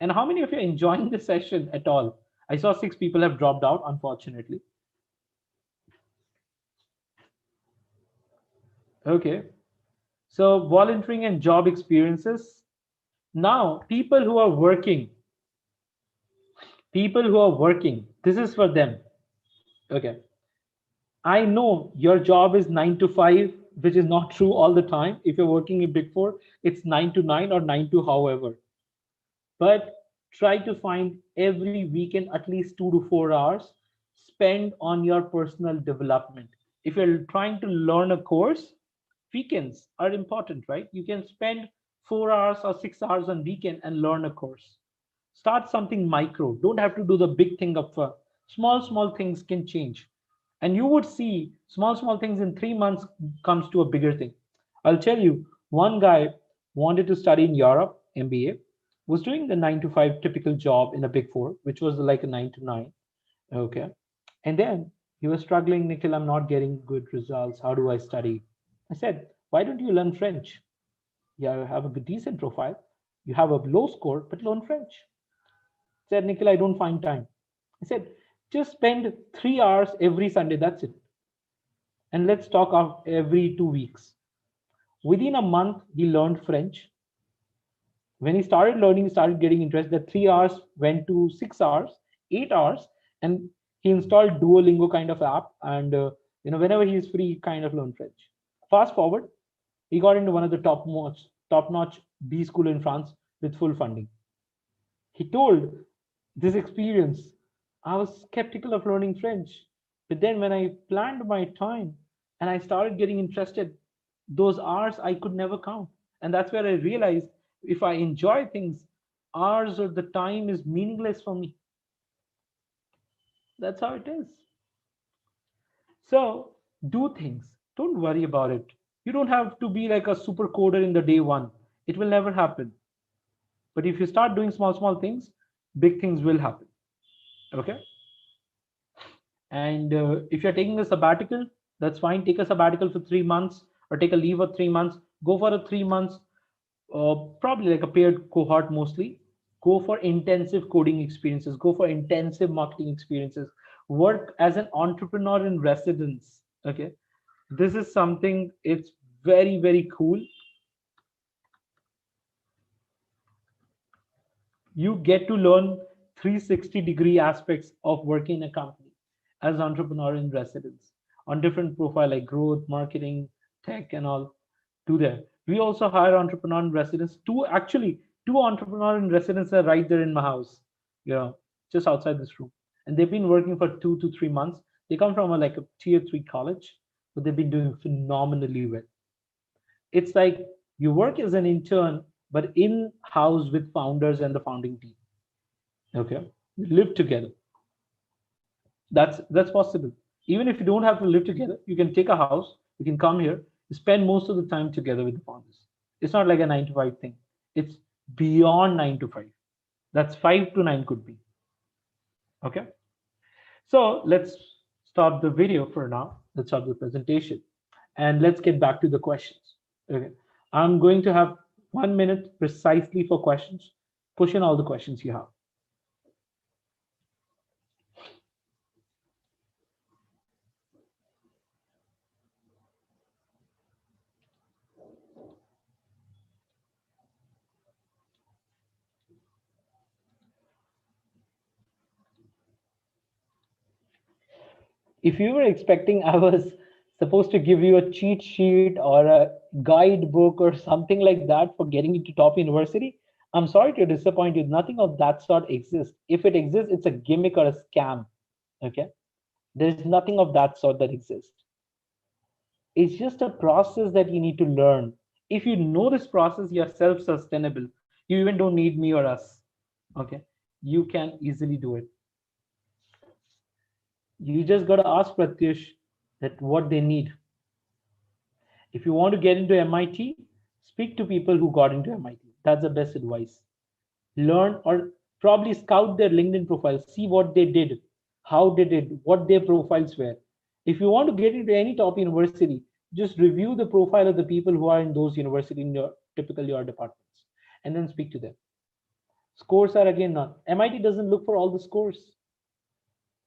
And how many of you are enjoying the session at all? I saw 6 people have dropped out, unfortunately. Okay. So volunteering and job experiences. Now, people who are working, this is for them. Okay. I know your job is 9 to 5, which is not true all the time. If you're working in Big Four, it's 9 to 9 or 9 to however. But try to find every weekend at least 2 to 4 hours spend on your personal development. If you're trying to learn a course, weekends are important, right? You can spend 4 hours or 6 hours on weekend and learn a course. Start something micro. Don't have to do the big thing up front. Small things can change. And you would see small things in 3 months comes to a bigger thing. I'll tell you, one guy wanted to study in Europe, MBA, was doing the 9 to 5 typical job in a big four, which was like a 9 to 9. Okay. And then he was struggling, Nikhil, I'm not getting good results. How do I study? I said, why don't you learn French? You have a decent profile. You have a low score, but learn French. He said, Nikhil, I don't find time. I said, just spend 3 hours every Sunday. That's it. And let's talk of every 2 weeks. Within a month, he learned French. When he started learning, he started getting interest. That 3 hours went to 6 hours, 8 hours, and he installed Duolingo kind of app. And whenever he's free, he kind of learn French. Fast forward, he got into one of the top-notch B school in France with full funding. He told this experience, I was skeptical of learning French, but then when I planned my time and I started getting interested, those hours I could never count. And that's where I realized if I enjoy things, hours of the time is meaningless for me. That's how it is. So do things. Don't worry about it. You don't have to be like a super coder in the day one. It will never happen. But if you start doing small things, big things will happen. Okay. And if you're taking a sabbatical, that's fine. Take a sabbatical for 3 months or take a leave of 3 months. Go for a 3 months, probably like a paired cohort mostly. Go for intensive coding experiences. Go for intensive marketing experiences. Work as an entrepreneur in residence. Okay. This is something, it's very cool. You get to learn 360-degree aspects of working in a company as entrepreneur in residence on different profile like growth, marketing, tech, and all. Do that. We also hire entrepreneur in residence. Two entrepreneur in residence are right there in my house, just outside this room, and they've been working for 2 to 3 months. They come from like a tier 3 college, but they've been doing phenomenally well. It's like you work as an intern, but in house with founders and the founding team. Okay, you live together. That's possible. Even if you don't have to live together, you can take a house. You can come here. You spend most of the time together with the founders. It's not like a 9 to 5 thing. It's beyond 9 to 5. That's 5 to 9 could be. Okay. So let's stop the video for now. Let's stop the presentation, and let's get back to the questions. Okay. I'm going to have 1 minute precisely for questions. Push in all the questions you have. If you were expecting I was supposed to give you a cheat sheet or a guidebook or something like that for getting into top university, I'm sorry to disappoint you. Nothing of that sort exists. If it exists, it's a gimmick or a scam. Okay. There's nothing of that sort that exists. It's just a process that you need to learn. If you know this process, you're self-sustainable. You even don't need me or us. Okay. You can easily do it. You just got to ask Pratyush that what they need. If you want to get into MIT, speak to people who got into MIT. That's the best advice. Learn or probably scout their LinkedIn profile, see what they did, how they did, what their profiles were. If you want to get into any top university, just review the profile of the people who are in those universities in your departments, and then speak to them. Scores are again not. MIT doesn't look for all the scores.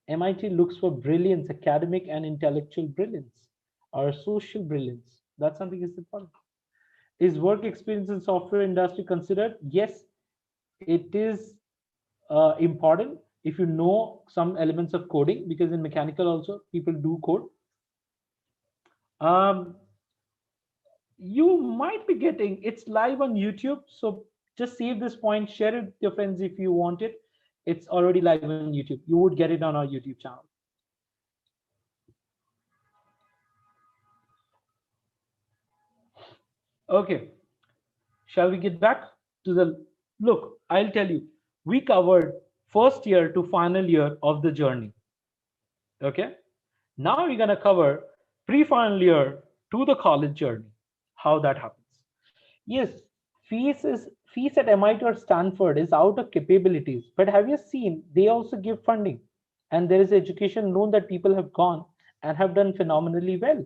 MIT looks for brilliance, academic and intellectual brilliance, or social brilliance. That's something is important. Is work experience in software industry considered? Yes, it is important if you know some elements of coding, because in mechanical also people do code. You might be getting it's live on YouTube, so just save this point, share it with your friends if you want it. It's already live on YouTube. You would get it on our YouTube channel. Okay. Shall we get back to the look? I'll tell you, we covered first year to final year of the journey. Okay. Now we're gonna cover pre-final year to the college journey, how that happens. Yes, fees at MIT or Stanford is out of capabilities, but have you seen they also give funding, and there is education loan that people have gone and have done phenomenally well.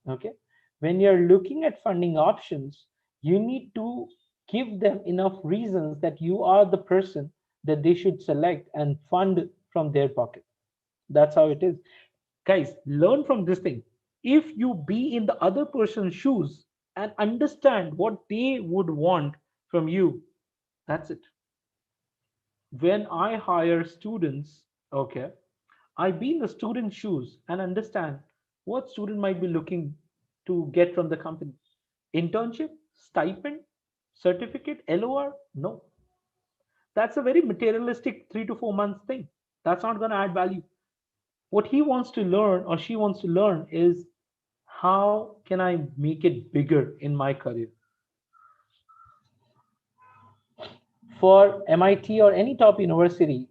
Okay, when you're looking at funding options, you need to give them enough reasons that you are the person that they should select and fund from their pocket. That's how it is. Guys, learn from this thing. If you be in the other person's shoes and understand what they would want from you, that's it. When I hire students, okay, I be in the student's shoes and understand what student might be looking to get from the company. Internship, stipend, certificate, LOR? No. That's a very materialistic 3 to 4 months thing. That's not going to add value. What he wants to learn or she wants to learn is how can I make it bigger in my career? For MIT or any top university,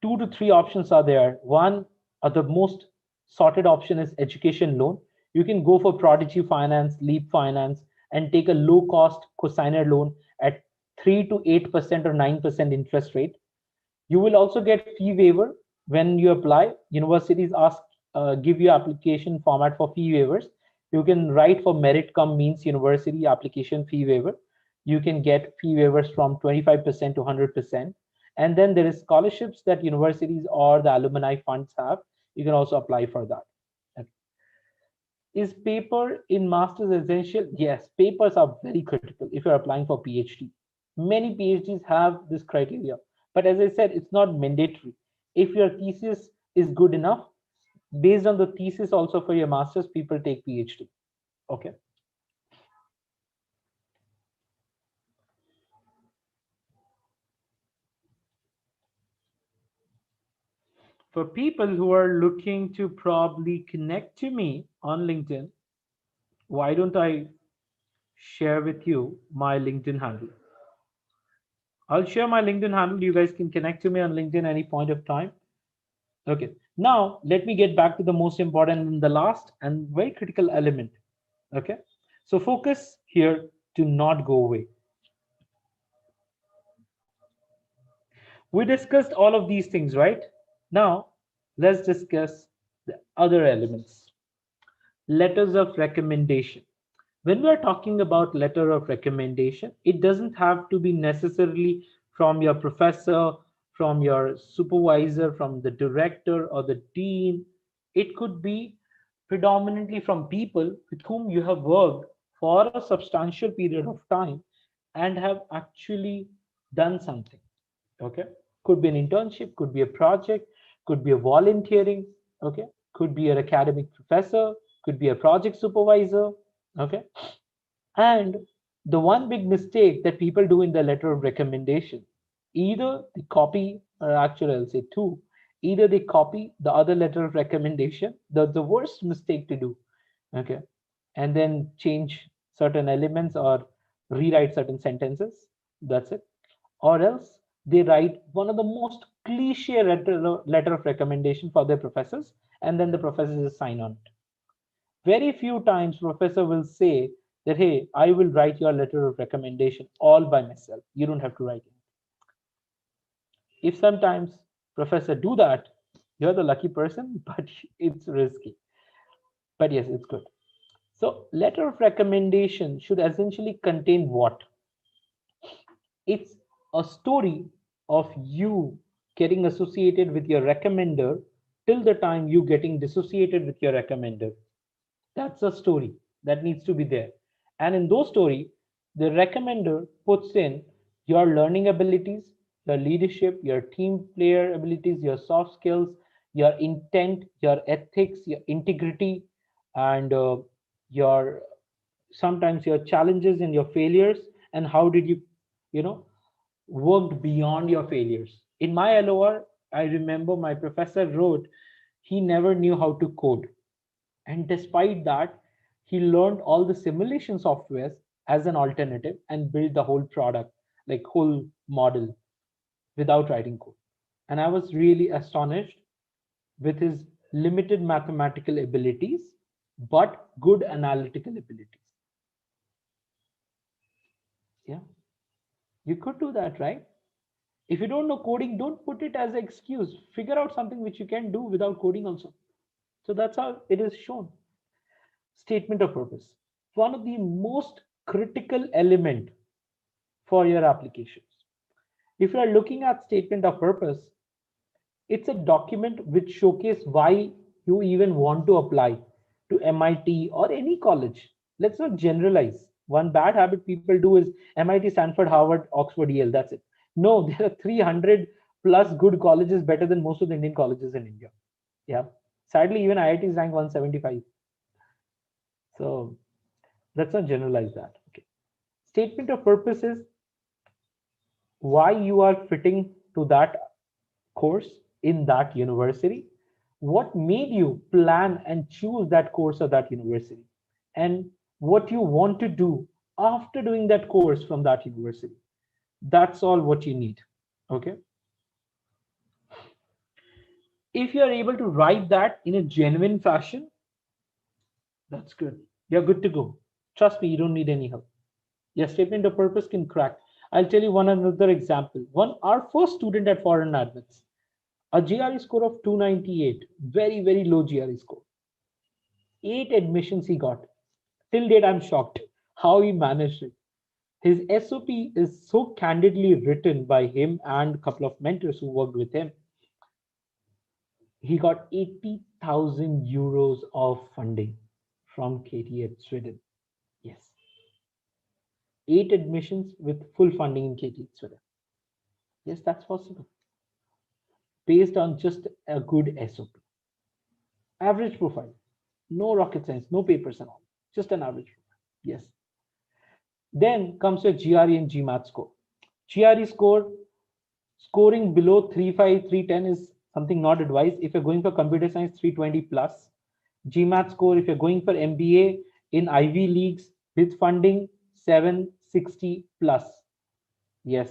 2 to 3 options are there. One, the most sorted option is education loan. You can go for Prodigy Finance, Leap Finance, and take a low cost cosigner loan at 3 to 8% or 9% interest rate. You will also get fee waiver when you apply. Universities give you application format for fee waivers. You can write for merit cum means university application fee waiver. You can get fee waivers from 25% to 100%. And then there is scholarships that universities or the alumni funds have. You can also apply for that. Okay. Is paper in master's essential? Yes, papers are very critical if you're applying for PhD. Many PhDs have this criteria, but as I said, it's not mandatory. If your thesis is good enough, based on the thesis also for your master's, people take PhD. Okay. For people who are looking to probably connect to me on LinkedIn, why don't I share with you my LinkedIn handle? I'll share my LinkedIn handle. You guys can connect to me on LinkedIn any point of time. Okay. Now let me get back to the most important and the last and very critical element. Okay. So focus here to not go away. We discussed all of these things, right? Now let's discuss the other elements. Letters of recommendation. When we're talking about letter of recommendation, it doesn't have to be necessarily from your professor, from your supervisor, from the director or the dean. It could be predominantly from people with whom you have worked for a substantial period of time and have actually done something. Okay, could be an internship, could be a project, could be a volunteering. Okay, could be an academic professor, could be a project supervisor. Okay, and the one big mistake that people do in the letter of recommendation, either they copy, or actually I'll say two, either they copy the other letter of recommendation, the worst mistake to do, okay, and then change certain elements or rewrite certain sentences. That's it. Or else they write one of the most cliche letter of recommendation for their professors, and then the professors just sign on it. Very few times professor will say that, hey, I will write your letter of recommendation all by myself. You don't have to write it. If sometimes professor do that, you're the lucky person, but it's risky. But yes, it's good. So letter of recommendation should essentially contain what? It's a story of you getting associated with your recommender till the time you getting dissociated with your recommender. That's a story that needs to be there. And in those story, the recommender puts in your learning abilities, your leadership, your team player abilities, your soft skills, your intent, your ethics, your integrity, and your sometimes your challenges and your failures, and how did you know, worked beyond your failures. In my LOR, I remember my professor wrote he never knew how to code, and despite that, he learned all the simulation softwares as an alternative and build the whole product, like whole model, without writing code. And I was really astonished with his limited mathematical abilities, but good analytical abilities. Yeah, you could do that, right? If you don't know coding, don't put it as an excuse. Figure out something which you can do without coding also. So that's how it is shown. Statement of purpose. One of the most critical element for your applications. If you are looking at statement of purpose, it's a document which showcases why you even want to apply to MIT or any college. Let's not generalize. One bad habit people do is MIT, Stanford, Harvard, Oxford, Yale. That's it. No, there are 300 plus good colleges better than most of the Indian colleges in India. Yeah. Sadly, even IIT is ranked 175. So let's not generalize that. Okay. Statement of purpose is why you are fitting to that course in that university, what made you plan and choose that course or that university, and what you want to do after doing that course from that university. That's all what you need. Okay, if you are able to write that in a genuine fashion, that's good. You're good to go. Trust me, you don't need any help. Your statement of purpose can crack. I'll tell you one another example. One, our first student at ForeignAdmits, a GRE score of 298, very, very low GRE score. 8 admissions he got. Till date, I'm shocked how he managed it. His SOP is so candidly written by him and a couple of mentors who worked with him. He got 80,000 euros of funding from KTH Sweden. Yes. 8 admissions with full funding in KTH Sweden. Yes, that's possible. Based on just a good SOP. Average profile. No rocket science, no papers and all. Just an average profile. Yes. Then comes your GRE and GMAT score. GRE score, scoring below 3.5, 3.10 is something not advised. If you're going for computer science, 320 plus. GMAT score, if you're going for MBA in Ivy Leagues with funding, 760 plus. Yes,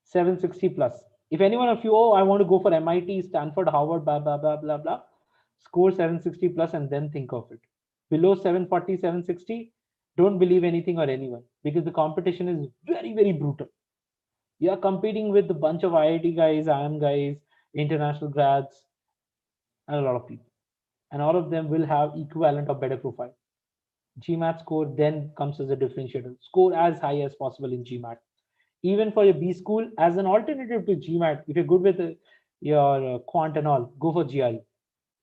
760 plus. If any one of you, oh, I want to go for MIT, Stanford, Harvard, blah, blah, blah, blah, blah, score 760 plus and then think of it. Below 740, 760, don't believe anything or anyone because the competition is very, very brutal. You are competing with a bunch of IIT guys, IIM guys, international grads, and a lot of people. And all of them will have equivalent or better profile. GMAT score then comes as a differentiator. Score as high as possible in GMAT. Even for your B school, as an alternative to GMAT, if you're good with your quant and all, go for GRE.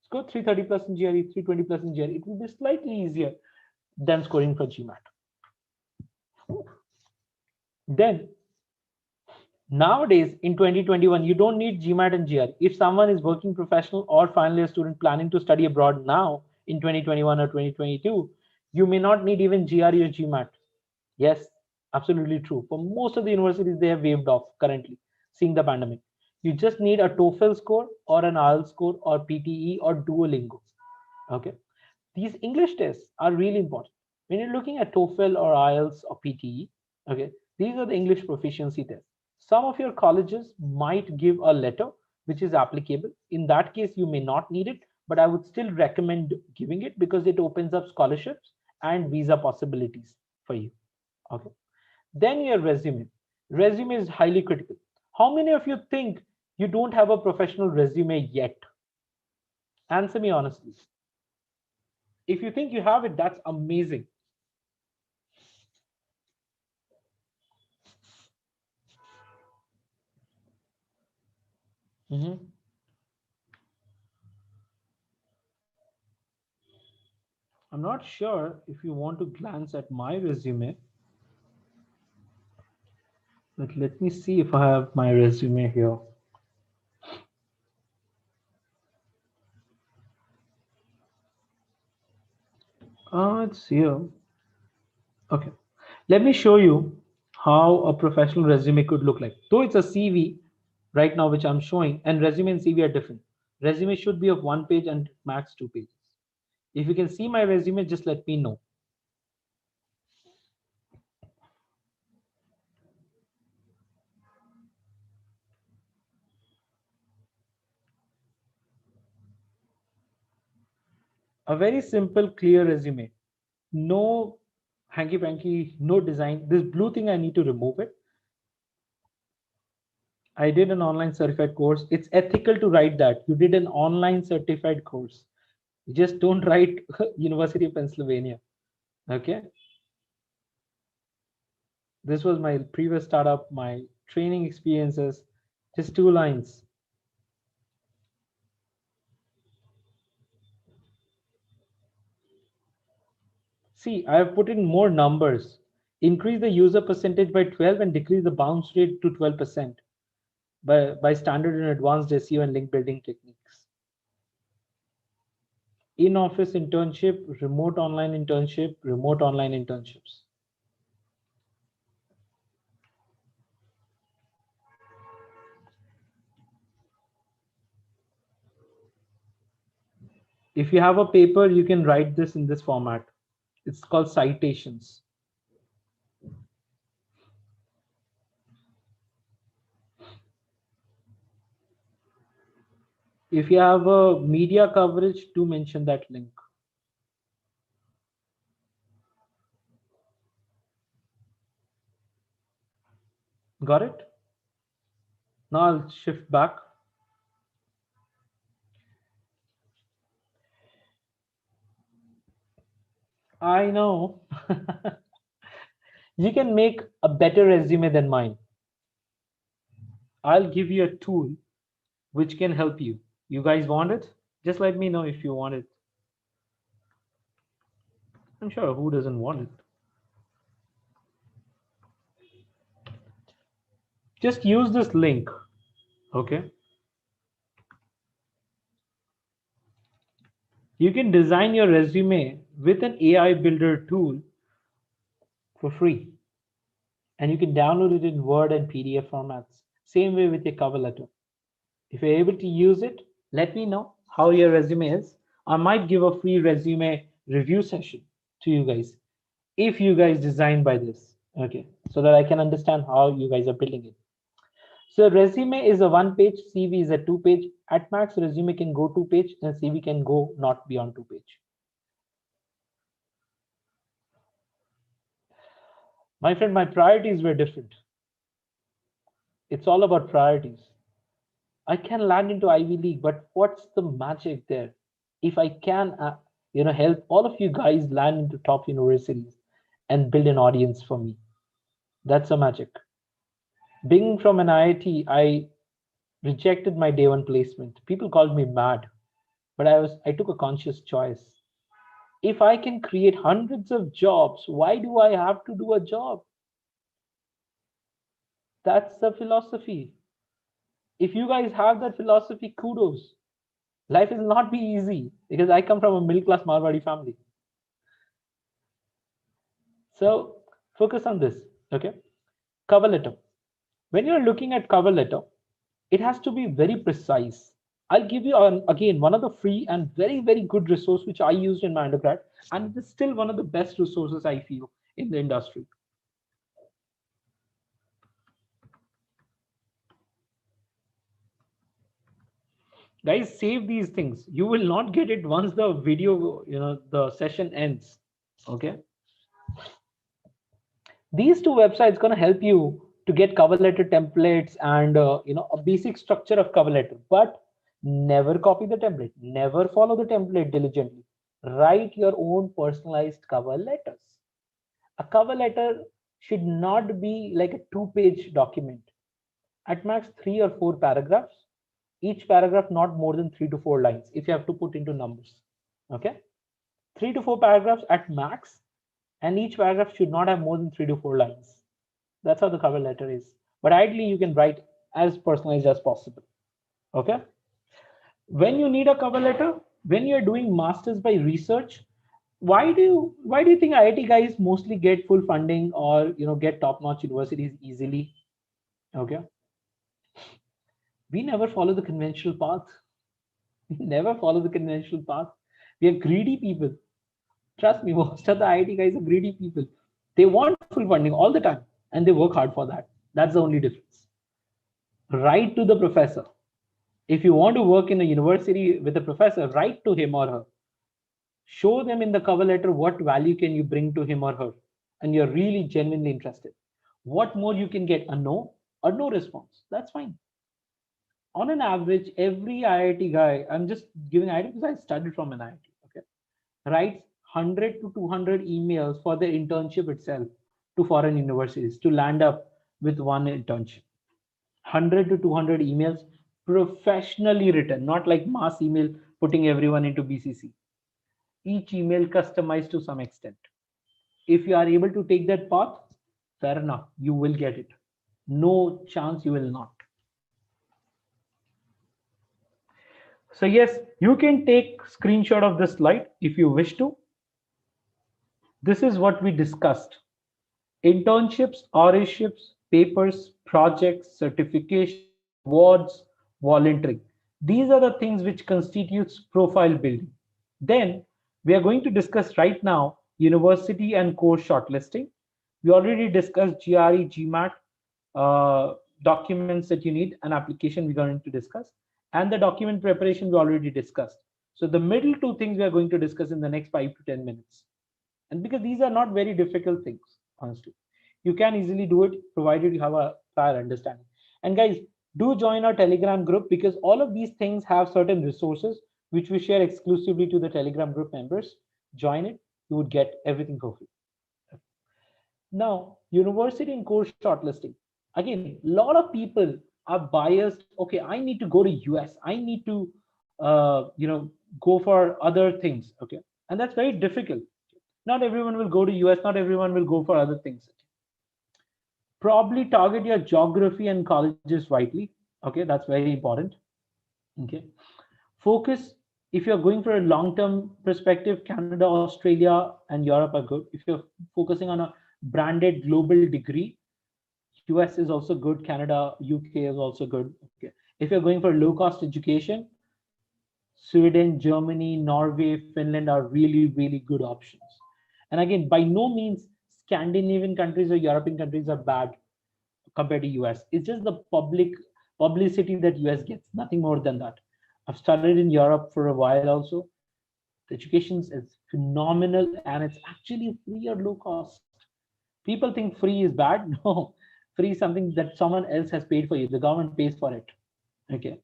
Score 330 plus in GRE, 320 plus in GRE. It will be slightly easier than scoring for GMAT. Then, nowadays in 2021, you don't need GMAT and GRE. If someone is working professional or final year student planning to study abroad now in 2021 or 2022, you may not need even GRE or GMAT. Yes, absolutely true. For most of the universities, they have waived off currently, seeing the pandemic. You just need a TOEFL score or an IELTS score or PTE or Duolingo. Okay. These English tests are really important. When you're looking at TOEFL or IELTS or PTE, okay, these are the English proficiency tests. Some of your colleges might give a letter which is applicable. In that case, you may not need it, but I would still recommend giving it because it opens up scholarships and visa possibilities for you. Okay. Then your resume. Resume is highly critical. How many of you think you don't have a professional resume yet? Answer me honestly. If you think you have it, that's amazing. I'm not sure if you want to glance at my resume, but let me see if I have my resume here. It's here. Okay, let me show you how a professional resume could look like. Though it's a CV right now, which I'm showing, and resume and CV are different. Resume should be of 1 page and max 2 pages. If you can see my resume, just let me know. A very simple, clear resume. No hanky panky, no design. This blue thing, I need to remove it. I did an online certified course. It's ethical to write that. You did an online certified course. You just don't write University of Pennsylvania. Okay. This was my previous startup, my training experiences, just 2 lines. See, I have put in more numbers. Increase the user percentage by 12 and decrease the bounce rate to 12% by standard and advanced SEO and link building techniques. In-office internship, remote online internship, remote online internships. If you have a paper, you can write this in this format. It's called citations. If you have a media coverage, do mention that link. Got it? Now I'll shift back. I know. You can make a better resume than mine. I'll give you a tool which can help you. You guys want it? Just let me know if you want it. I'm sure who doesn't want it. Just use this link. Okay. You can design your resume with an AI builder tool for free. And you can download it in Word and PDF formats. Same way with your cover letter. If you're able to use it, let me know how your resume is. I might give a free resume review session to you guys if you guys design by this. Okay, so that I can understand how you guys are building it. So resume is a 1-page, CV is a 2-page. At max, resume can go 2-page and CV can go not beyond 2-page. My friend, my priorities were different. It's all about priorities. I can land into Ivy League, but what's the magic there? If I can, help all of you guys land into top universities and build an audience for me, that's a magic. Being from an IIT, I rejected my day 1 placement. People called me mad, but I took a conscious choice. If I can create hundreds of jobs, why do I have to do a job? That's the philosophy. If you guys have that philosophy, kudos. Life will not be easy because I come from a middle class Marwadi family. So focus on this. Okay. Cover letter. When you're looking at cover letter, it has to be very precise. I'll give you again one of the free and very, very good resource which I used in my undergrad, and it's still one of the best resources I feel in the industry. Guys, save these things. You will not get it once the video, the session ends. Okay. These 2 websites going to help you to get cover letter templates and a basic structure of cover letter, but never copy the template, never follow the template diligently. Write your own personalized cover letters. A cover letter should not be like a 2-page document. At max 3 or 4 paragraphs, each paragraph not more than 3 to 4 lines if you have to put into numbers. Okay, 3 to 4 paragraphs at max, and each paragraph should not have more than 3 to 4 lines. That's how the cover letter is. But ideally, you can write as personalized as possible. Okay. When you need a cover letter, when you're doing masters by research, why do you think IIT guys mostly get full funding or get top-notch universities easily? Okay. We never follow the conventional path. We never follow the conventional path. We are greedy people. Trust me, most of the IIT guys are greedy people. They want full funding all the time and they work hard for that. That's the only difference. Write to the professor. If you want to work in a university with a professor, write to him or her. Show them in the cover letter what value can you bring to him or her, and you're really genuinely interested. What more you can get? A no or no response. That's fine. On an average, every IIT guy, I'm just giving IIT because I studied from an IIT, okay, writes 100 to 200 emails for their internship itself to foreign universities to land up with one internship. 100 to 200 emails professionally written, not like mass email putting everyone into BCC. Each email customized to some extent. If you are able to take that path, fair enough, you will get it. No chance you will not. So yes, you can take screenshot of this slide if you wish to. This is what we discussed. Internships, RAships, papers, projects, certifications, awards, volunteering. These are the things which constitutes profile building. Then we are going to discuss right now university and course shortlisting. We already discussed GRE, GMAT, documents that you need, an application we're going to discuss, and the document preparation we already discussed. So the middle two things we are going to discuss in the next 5 to 10 minutes. And because these are not very difficult things, honestly, you can easily do it provided you have a prior understanding. And guys, do join our Telegram group because all of these things have certain resources which we share exclusively to the Telegram group members. Join it, you would get everything for free. Now, university and course shortlisting. Again, a lot of people are biased. Okay, I need to go to US. I need to, go for other things. Okay, and that's very difficult. Not everyone will go to US. Not everyone will go for other things. Probably target your geography and colleges rightly. Okay, that's very important. Okay, focus. If you're going for a long-term perspective, Canada, Australia, and Europe are good. If you're focusing on a branded global degree, US is also good. Canada, UK is also good. Okay. If you're going for low-cost education, Sweden, Germany, Norway, Finland are really, really good options. And again, by no means Scandinavian countries or European countries are bad compared to US. It's just the publicity that US gets, nothing more than that. I've studied in Europe for a while also. The education is phenomenal and it's actually free or low cost. People think free is bad. No, free is something that someone else has paid for you. The government pays for it. Okay.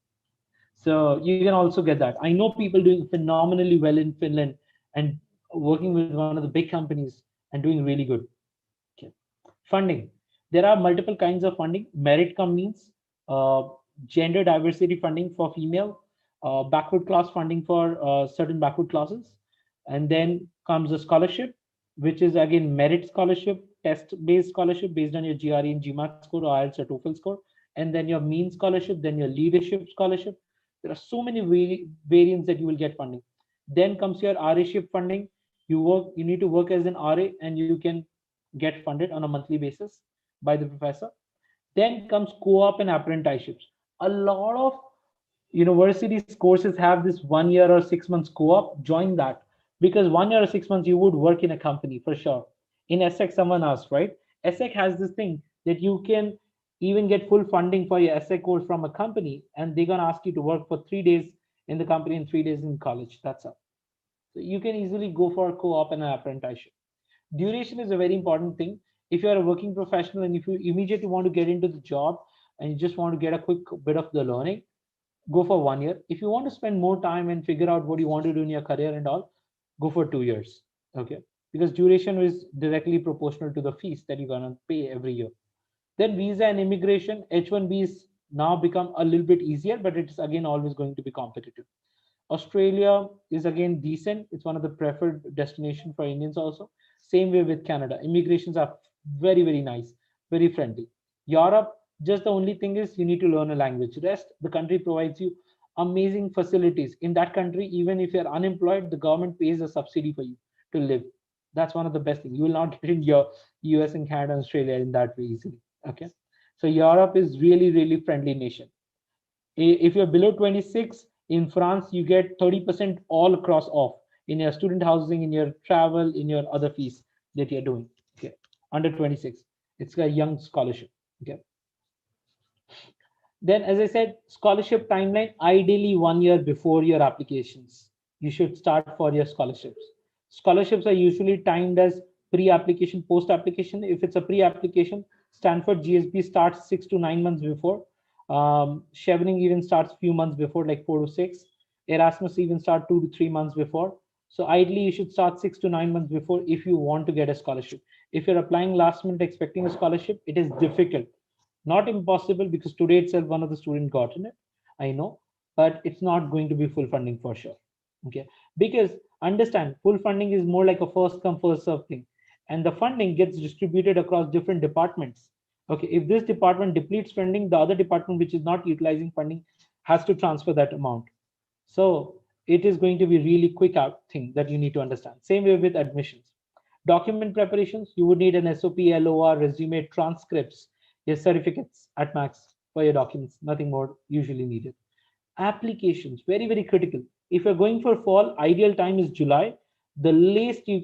So you can also get that. I know people doing phenomenally well in Finland and working with one of the big companies and doing really good. Okay. Funding. There are multiple kinds of funding. Merit means gender diversity funding for female, backward class funding for certain backward classes. And then comes a scholarship, which is again merit scholarship, test-based scholarship based on your GRE and GMAT score or IELTS or TOEFL score. And then your mean scholarship, then your leadership scholarship. There are so many variants that you will get funding. Then comes your RAship funding. You need to work as an RA and you can get funded on a monthly basis by the professor. Then comes co-op and apprenticeships. A lot of universities courses have this 1 year or 6 months co-op. Join that because 1 year or 6 months you would work in a company for sure. In ESSEC, someone asked, right? ESSEC has this thing that you can even get full funding for your ESSEC course from a company, and they're gonna ask you to work for 3 days in the company and 3 days in college. That's all. So you can easily go for co-op and an apprenticeship. Duration is a very important thing. If you're a working professional and if you immediately want to get into the job and you just want to get a quick bit of the learning, go for 1 year. If you want to spend more time and figure out what you want to do in your career and all, go for 2 years. Okay, because duration is directly proportional to the fees that you're gonna pay every year. Then visa and immigration, H1B is now become a little bit easier, but it's again always going to be competitive. Australia is again decent. It's one of the preferred destination for Indians also. Same way with Canada. Immigrations are very, very nice, very friendly. Europe, just the only thing is you need to learn a language. Rest, the country provides you amazing facilities. In that country, even if you're unemployed, the government pays a subsidy for you to live. That's one of the best things. You will not get in your US and Canada and Australia in that way easily. Okay. So Europe is really, really friendly nation. If you're below 26, in France, you get 30% all across off in your student housing, in your travel, in your other fees that you're doing. Okay. Under 26. It's a young scholarship. Okay. Then, as I said, scholarship timeline, ideally 1 year before your applications. you should start for your scholarships. Scholarships are usually timed as pre-application, post-application. If it's a pre-application, Stanford GSB starts 6 to 9 months before. Chevening even starts few months before, like 4 to 6. Erasmus even start 2 to 3 months before. So ideally, you should start 6 to 9 months before if you want to get a scholarship. If you're applying last minute expecting a scholarship, it is difficult. Not impossible, because today itself one of the students got in it. I know, but it's not going to be full funding for sure. Okay, because understand, full funding is more like a first come first serve thing, and the funding gets distributed across different departments. Okay, if this department depletes funding, the other department which is not utilizing funding has to transfer that amount. So it is going to be really quick out thing that you need to understand. Same way with admissions. Document preparations, you would need an SOP, LOR, resume, transcripts, your certificates at max for your documents, nothing more usually needed. Applications, very, very critical. If you're going for fall, ideal time is July. The last you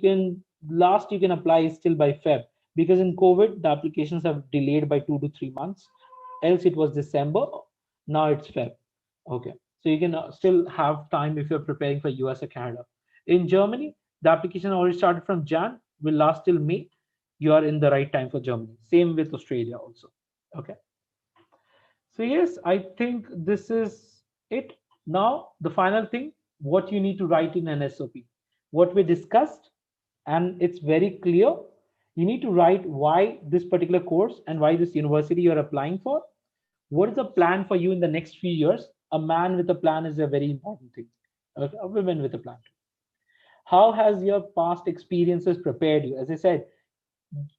can apply is still by Feb, because in COVID, the applications have delayed by 2 to 3 months. Else it was December, now it's Feb. Okay, so you can still have time if you're preparing for US or Canada. In Germany, the application already started from Jan, will last till May. You are in the right time for Germany. Same with Australia also. Okay. So yes, I think this is it. Now, the final thing, what you need to write in an SOP. What we discussed, and it's very clear. You need to write why this particular course and why this university you're applying for. What is the plan for you in the next few years? A man with a plan is a very important thing. A woman with a plan. How has your past experiences prepared you? As I said,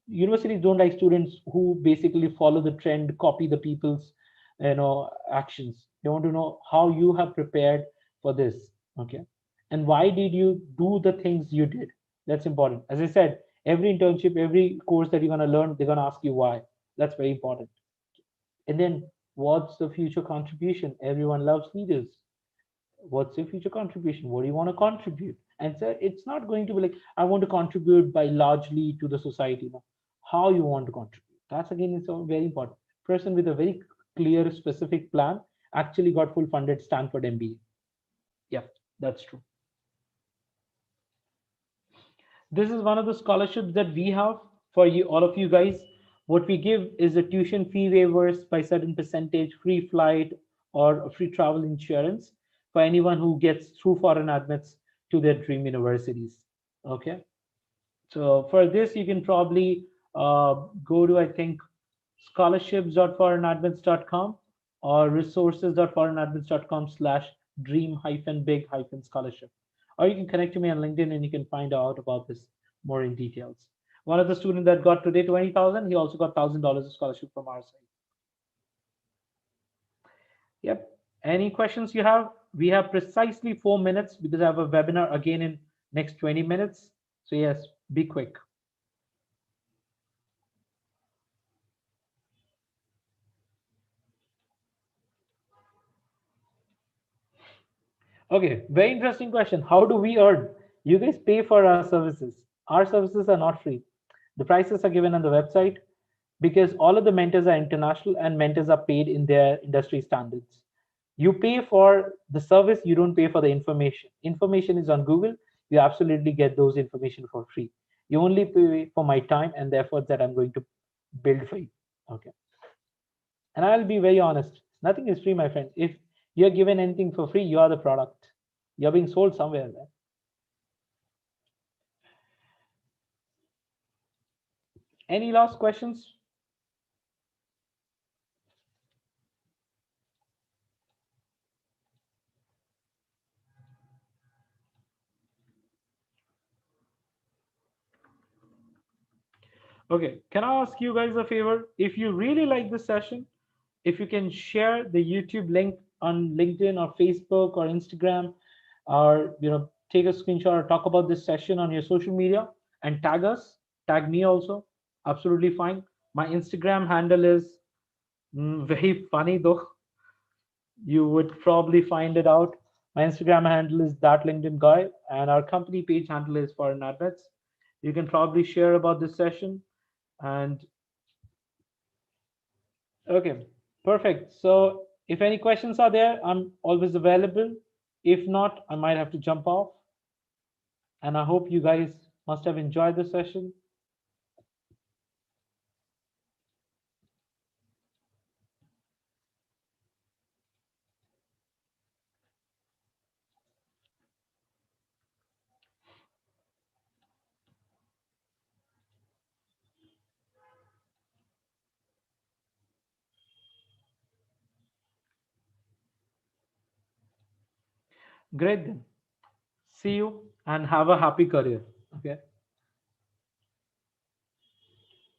universities don't like students who basically follow the trend, copy the people's actions. They want to know how you have prepared for this. Okay, and why did you do the things you did? That's important. As I said, every internship, every course that you're going to learn, they're going to ask you why. That's very important. And then, what's the future contribution? Everyone loves leaders. What's your future contribution? What do you want to contribute? And so it's not going to be like, I want to contribute by largely to the society. No. How you want to contribute, that's again, it's very important. Person with a very clear specific plan actually got full funded Stanford MBA. Yeah, that's true. This is one of the scholarships that we have for you, all of you guys. What we give is a tuition fee waivers by certain percentage, free flight, or free travel insurance for anyone who gets through foreign admits to their dream universities. Okay, so for this you can probably go to, I think, scholarships.foreignadmits.com or resources.foreignadmits.com/dream-big-scholarship, or you can connect to me on LinkedIn and you can find out about this more in details. One of the students that got today 20,000, he also got $1,000 of scholarship from our side. Yep. Any questions you have? We have precisely 4 minutes because I have a webinar again in next 20 minutes. So yes, be quick. Okay, very interesting question. How do we earn? You guys pay for our services. Our services are not free. The prices are given on the website because all of the mentors are international and mentors are paid in their industry standards. You pay for the service, you don't pay for the information. Information is on Google. You absolutely get those information for free. You only pay for my time and the efforts that I'm going to build for you. Okay. And I'll be very honest. Nothing is free, my friend. If you're given anything for free, you are the product. You're being sold somewhere there. Any last questions? Okay, can I ask you guys a favor? If you really like this session, if you can share the YouTube link on LinkedIn or Facebook or Instagram, or take a screenshot or talk about this session on your social media and tag us, tag me also, absolutely fine. My Instagram handle is very funny though. You would probably find it out. My Instagram handle is that LinkedIn guy, and our company page handle is ForeignAdmits. You can probably share about this session. And okay, perfect. So if any questions are there, I'm always available. If not, I might have to jump off. And I hope you guys must have enjoyed the session. Great then. See you and have a happy career. Okay.